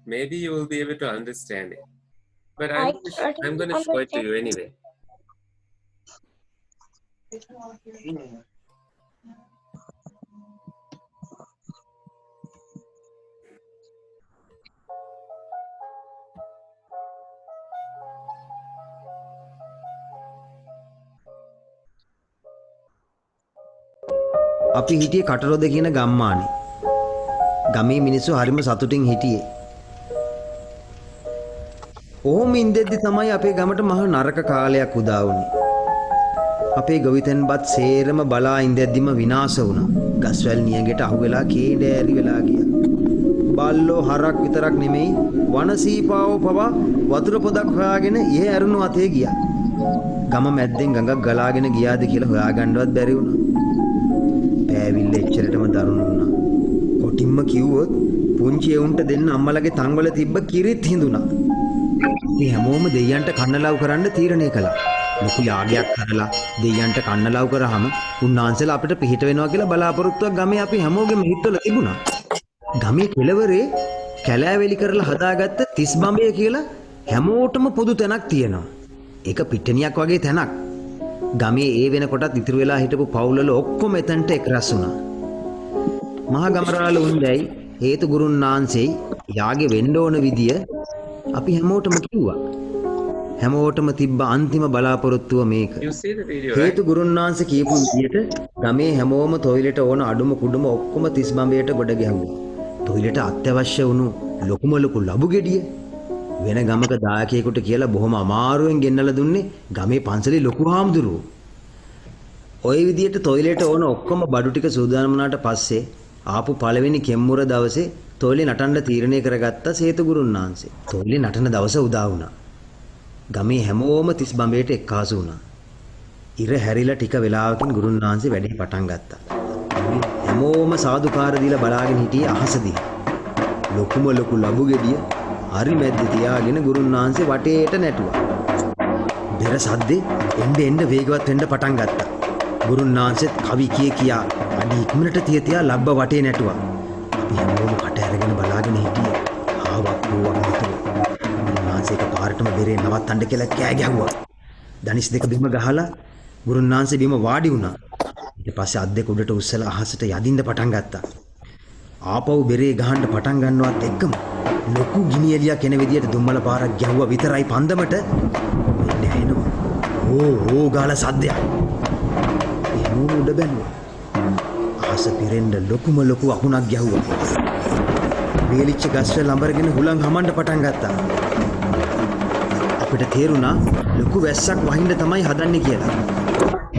Maybe you will be able to understand it. But I'm going to show it to you anyway. අපි හිටියේ කටරොද කියන ගම්මානේ. ගමේ මිනිස්සු හරිම සතුටින් හිටියේ. ඕම ඉඳෙද්දි තමයි අපේ ගමට මහ නරක කාලයක් උදා වුනේ. අපේ ගොවිතැන්පත් සේරම බලා ඉඳෙද්දිම විනාශ වුණා. ගස්වැල් නියඟට අහුවෙලා කේඩෑරි වෙලා ගියා. බල්ලෝ හරක් විතරක් නෙමෙයි වනසීපාවෝ පවා වතුර පොදක් හොයාගෙන ඉහේ ඇරුණු අතේ ගියා. ගම මැද්දෙන් ගඟක් ගලාගෙන ගියාද කියලා හොයාගන්නවත් බැරි වුණා. පෑවිල්ල එච්චරටම දරුණු වුණා. කොටින්ම කිව්වොත් පුංචි එවුන්ට දෙන්න අම්මලගේ තංවල තිබ්බ කිරිත් හිඳුණා. මේ හැමෝම දෙයයන්ට කන්නලව් කරන්න තීරණය කළා. ලොකු යාගයක් කරලා දෙයයන්ට කන්නලව් කරාම උන්වහන්සේලා අපිට පිහිට වෙනවා කියලා බලාපොරොත්තුවක් ගමේ අපි හැමෝගෙම හිතවල තිබුණා. ගමේ කෙළවරේ කැලෑවැලි කරලා හදාගත්ත 30 බඹය කියලා හැමෝටම පොදු තැනක් තියෙනවා. ඒක පිට්ටනියක් වගේ තැනක්. ගමේ ඒ වෙනකොටත් ඉතුරු වෙලා හිටපු පවුල්වල ඔක්කොම එතනට එක්රැස් වුණා. මහා ගමරාල උන්දැයි හේතු ගුරුන් වහන්සේයි යාගේ වෙන්න ඕන විදිය අපි හැමෝටම කිව්වා. හැමෝටම තිබ්බ අන්තිම බලාපොරොත්තුව මේක. හේතු ගුරුන් වහන්සේ කියපු විදියට ගමේ හැමෝම টয়ලට් ඕන අඩුම කුඩුම ඔක්කොම 30 බඹයට ගොඩ ගැහුවා. টয়ලට් අත්‍යවශ්‍ය වුණු ලොකුම ලොකු ලබු ගෙඩිය වෙන ගමක දායකයෙකුට කියලා බොහොම අමාරුවෙන් ගෙන්නලා දුන්නේ ගමේ පන්සලේ ලොකු හාමුදුරුවෝ. ওই විදියට টয়ලට් ඕන ඔක්කොම බඩු ටික සූදානම් වුණාට පස්සේ ආපු පළවෙනි කෙම්මුර දවසේ টয়ලට් නටන්න තීරණය කරගත්ත සේතු ගුරුන් වහන්සේ. টয়ලට් නටන දවස උදා වුණා. ගමේ හැමෝම 30 බඹයට එක්කාසු වුණා. ඉර හැරිලා ටික වෙලාවකින් ගුරුන් වහන්සේ වැඩේ පටන් ගත්තා. හැමෝම සාදුකාර දීලා බලාගෙන හිටියේ අහස දිහා. ලොකුම ලොකු ලබු ගෙඩිය හරි මැද්ද තියාගෙන ගුරුන් වහන්සේ වටේට නැටුවා. බෙර සද්දේ එන්න වේගවත් වෙන්න පටන් ගත්තා. ගුරුන් වහන්සේත් කවි කියා අඩි ඉක්මනට තියා ලබ්බ වටේ නැටුවා. අපි හැමෝම කට ඇරගෙන බලාගෙන හිටියේ. ආවක් වුවක් නැතුව. ගුරුන් වහන්සේ එකපාරටම බෙරේ නවත්තන්න කියලා කෑ ගැහුවා. දනිස් දෙක බිම ගහලා ගුරුන් වහන්සේ බිම වාඩි වුණා. ඊට පස්සේ අත් දෙක උඩට උස්සලා අහසට යදින්න පටන් ගත්තා. ආපහු බෙරේ ගහන්න පටන් ගන්නවත් එක්කම ලොකු ගිනි එළියක් එන විදියට දුම්මල පාරක් ගැහුවා විතරයි පන්දමට එන්නේ එනවා. ඕ ගාලා සද්දයක්. එහෙම උඩ බැලුවා. අහස පිරෙන්න ලොකුම ලොකු අකුණක් ගැහුවා. වේලිච්ච ගස්වල ළඹරගෙන හුලං හමන්න පටන් ගත්තා. අපිට තේරුණා ලොකු වැස්සක් වහින්න තමයි හදන්නේ කියලා.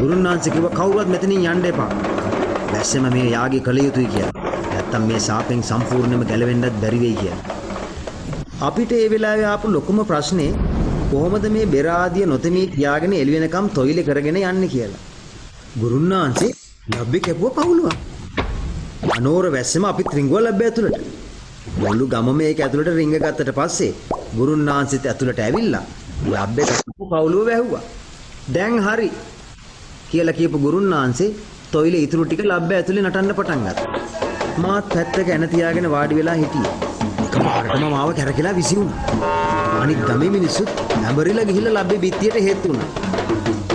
ගුරුන් වහන්සේ කිව්වා කවුරුවත් මෙතනින් යන්න එපා. වැස්සෙම මේ යාගේ කළ යුතුයි කියලා. නැත්තම් මේ සාපෙන් සම්පූර්ණයෙන්ම ගැලවෙන්නත් බැරි වෙයි කියලා. අපිට ඒ වෙලාවේ ආපු ලොකුම ප්‍රශ්නේ කොහොමද මේ බෙර ආදිය නොතෙමී තියාගෙන එළි වෙනකම් තොইলে කරගෙන යන්නේ කියලා. ගුරුන් වහන්සේ ලැබ්බේ කැපුව පවුලුවා. අනෝර වැස්සෙම අපි ත්‍රිංගුව ලැබ්බේ ඇතුළට. මුළු ගමම මේක ඇතුළට රිංග ගත්තට පස්සේ ගුරුන් වහන්සේත් ඇතුළට ඇවිල්ලා ලැබ්බේ කැපුව පවුලුව වැහුවා. දැන් හරි කියලා කියපු ගුරුන් වහන්සේ තොইলে ඉතුරු ටික ලැබ්බේ ඇතුළේ නටන්න පටන් ගත්තා. මාත් පැත්තක එන තියාගෙන වාඩි වෙලා හිටියේ. එකපාරටම මාව කැරකිලා විසි වුණා. අනිත් ගමේ මිනිස්සුත් නැඹරිලා ගිහිල්ලා ලැබ්බේ බිත්තියට හේතු වුණා.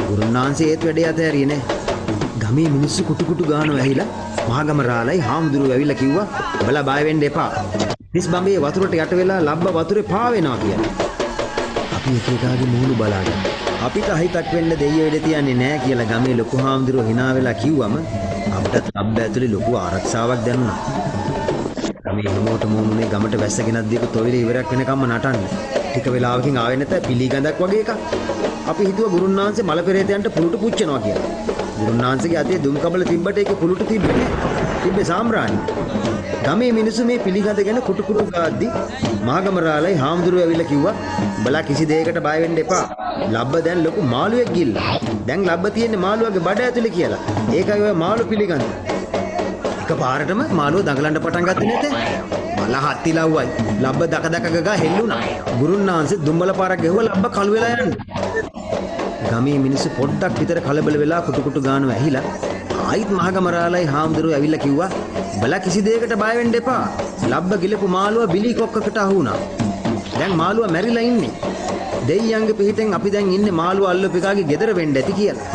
ගුරුන් වහන්සේ ඒත් වැඩේ අතහැරියේ නෑ. ගමේ මිනිස්සු කුටු කුටු ගානව ඇහිලා මහගම රාලයි හාමුදුරුවෝ ඇවිල්ලා කිව්වා "ඔබලා බය වෙන්න එපා. තිස් බඹේ වතුරට යට වෙලා ලබ්බ වතුරේ පාවෙනවා කියලා. අපි එක එකාගේ මූණු බලාගෙන අපිට අහිතක් වෙන්න දෙයියෝ ඉඩ තියන්නේ නැහැ කියලා ගමේ ලොකු හාමුදුරුවෝ hina වෙලා කිව්වම අපිටත් ලබ්බ ඇතුලේ ලොකු ආරක්ෂාවක් දැනුණා. ගමේ හැමෝටම මුනේ ගමට වැස්ස ගෙනත් දීපු තොවිලේ ඉවරයක් වෙනකම්ම නටන්න. ටික වෙලාවකින් ආවෙ නැත පිළිගඳක් වගේ එකක්. අපි හිතුවා ගුරුන්නාන්සේ මල පෙරේතයන්ට පුලුටු පුච්චනවා කියලා. ගුරුන්නාන්සේගේ අතේ දුම් කබල තිබ්බට ඒකේ පුලුටු තිබ්බේ නැහැ. තිබ්බේ සාම්රාණි. ගමේ මිනිස්සු මේ පිළිගඳ ගැන කුටු කුටු ගාද්දි මහගමරාලයි හාමුදුරුවෝ ඇවිල්ලා කිව්වා බලා කිසි දෙයකට බය වෙන්න එපා. ලබ්බ දැන් ලොකු මාළුවෙක් ගිල්ලා. දැන් ලබ්බ තියෙන්නේ මාළුවගේ බඩ ඇතුලේ කියලා. ඒකයි ඔය මාළු පිළිගඳ. එකපාරටම මාළුව දඟලන්න පටන් ගත්තේ නැතේ. මල හත්ති ලව්වයි. ලබ්බ දක දක ගගා හෙල්ලුණා. ගුරුන්නාන්සේ දුම්බල පාරක් ගැහුවා ලබ්බ කළු වෙලා යන්න. ගමේ මිනිස්සු පොඩ්ඩක් විතර කලබල වෙලා කුටු කුටු ගානවා ඇහිලා ආයිත් මහගමරාලයි හාමුදුරුවෝ ඇවිල්ලා කිව්වා බලා කිසි දෙයකට බය වෙන්න එපා. ලබ්බ ගිලපු මාළුව බිලි කොක්කකට අහු වුණා. දැන් මාළුව මැරිලා ඉන්නේ. දෙයියන්ගේ පිටින් අපි දැන් ඉන්නේ මාළුව අල්ලපු එකාගේ ගෙදර වෙන්න ඇති කියලා.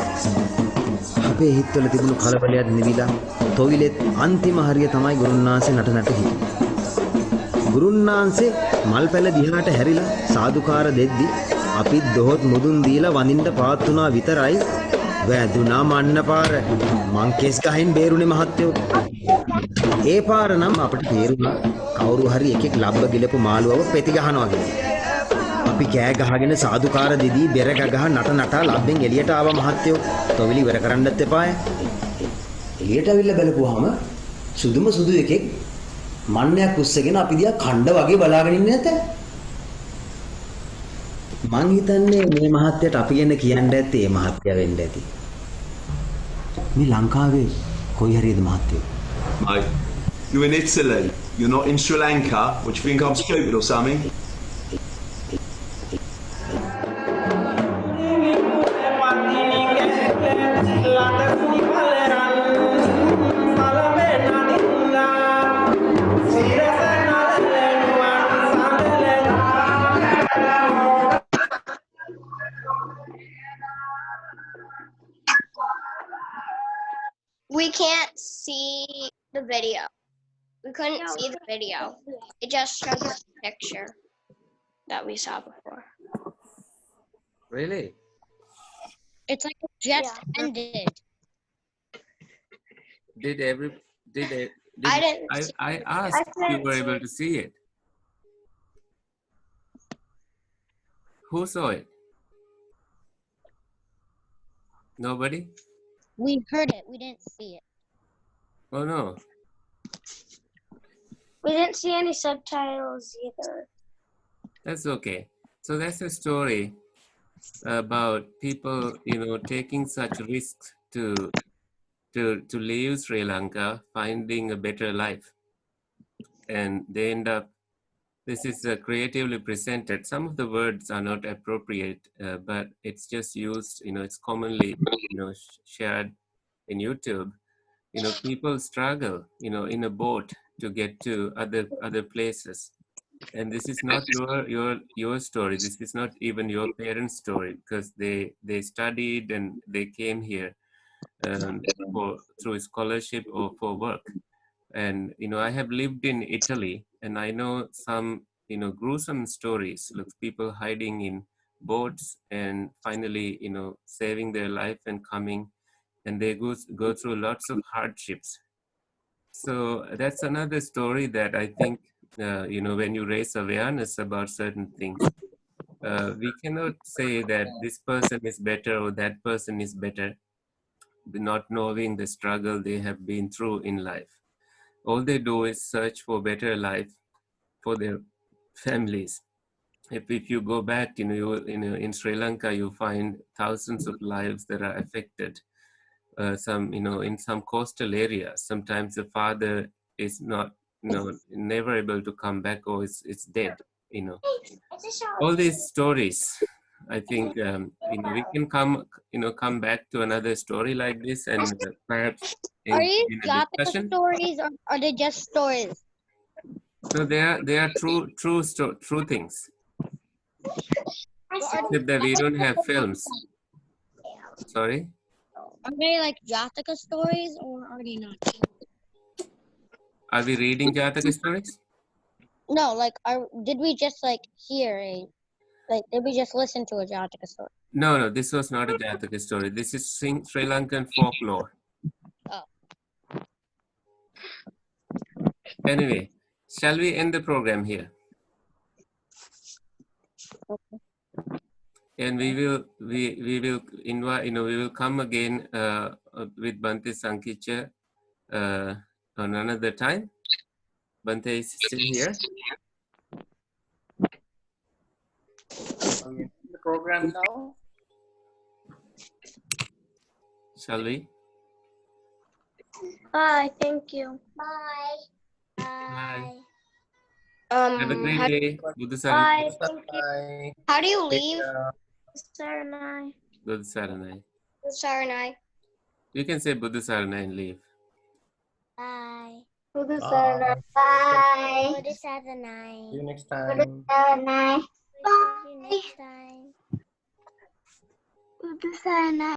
අපේ හිතවල තිබුණු කලබලයක් නිවිලා තොවිලෙත් අන්තිම හරිය තමයි ගුරුන්නාන්සේ නට හිටියේ. ගුරුන්නාන්සේ මල් පැල දිහාට හැරිලා සාදුකාර දෙද්දි අපි දොහොත් මුදුන් දීලා වඳින්න පාත් වුණා විතරයි වැදුනා මන්න පාර මං කෙස් ගහින් බේරුනේ මහත්තයෝ. ඒ පාර නම් අපිට තේරුණා කවුරු හරි එකෙක් ලබ්බ ගිලපු මාළුවව පෙති ගහනවා කියලා. අපි කෑ ගහගෙන සාදුකාර දෙදී බෙර ගගහ නට නටා ලබ්බෙන් එළියට ආවා මහත්තයෝ. තොවිලි ඉවර කරන්නත් එපාය. එළියට අවිල්ලා බලපුවාම සුදුම සුදු එකෙක් මන්නයක් උස්සගෙන අපි දිහා කණ්ඩ වගේ බලාගෙන ඉන්නේ නැත. මං හිතන්නේ මේ මහත්තයට අපි ගැන කියන්න ඇත්තේ මේ මහත්තයා වෙන්න ඇති. මේ ලංකාවේ කොයි හරියද මහත්තයෝ? Mate, you're in Italy. You're not in Sri Lanka. What do you think I'm stupid or something? We can't see the video. We couldn't see the video. It just showed the picture that we saw before. Really? It's like it just ended. Did every did it? I didn't. I asked if you were able to see it. Who saw it? Nobody? We heard it. We didn't see it. Oh no. We didn't see any subtitles either. That's okay. So that's a story about people, taking such risks to leave Sri Lanka, finding a better life, and they end up. This is creatively presented. Some of the words are not appropriate, but it's just used. It's commonly, shared in YouTube. People struggle, in a boat to get to other places. And this is not your story. This is not even your parents' story, because they studied and they came here through scholarship or for work. And I have lived in Italy, and I know some gruesome stories. Look, people hiding in boats and finally saving their life and coming, and they go through lots of hardships. So that's another story that I think when you raise awareness about certain things, we cannot say that this person is better or that person is better, not knowing the struggle they have been through in life. All they do is search for better life for their families. If you go back, in Sri Lanka, you find thousands of lives that are affected. Some, in some coastal areas, sometimes the father is not, never able to come back, or is dead. All these stories, I think, we can come back to another story like this, and perhaps Are these in a Jataka discussion. stories or are they just stories? So they are true things. Except that we don't have films. Sorry? Are they like Jataka stories or are they not? Are we reading Jataka stories? No, like, did we just like hear did we just listen to a Jataka story? No, no, this was not a Jataka story. This is Sri Lankan folklore. Oh. Anyway, shall we end the program here? Okay. And we will invite, we will come again with Bhante Sankicha on another time. Bhante is still here. The program now. Shall we? Bye. Thank you. Bye. Bye. Have a great day. Buddha Bye. Saranai. Thank you. Bye. How do you Take leave? care. Saranai. Buddha Saranai. Saranai. You can say Buddha Saranai and leave. Bye. Buddha Bye. Bye. Buddha Saranai. See you next time. Saranai. See you next time. Buddha Saranai.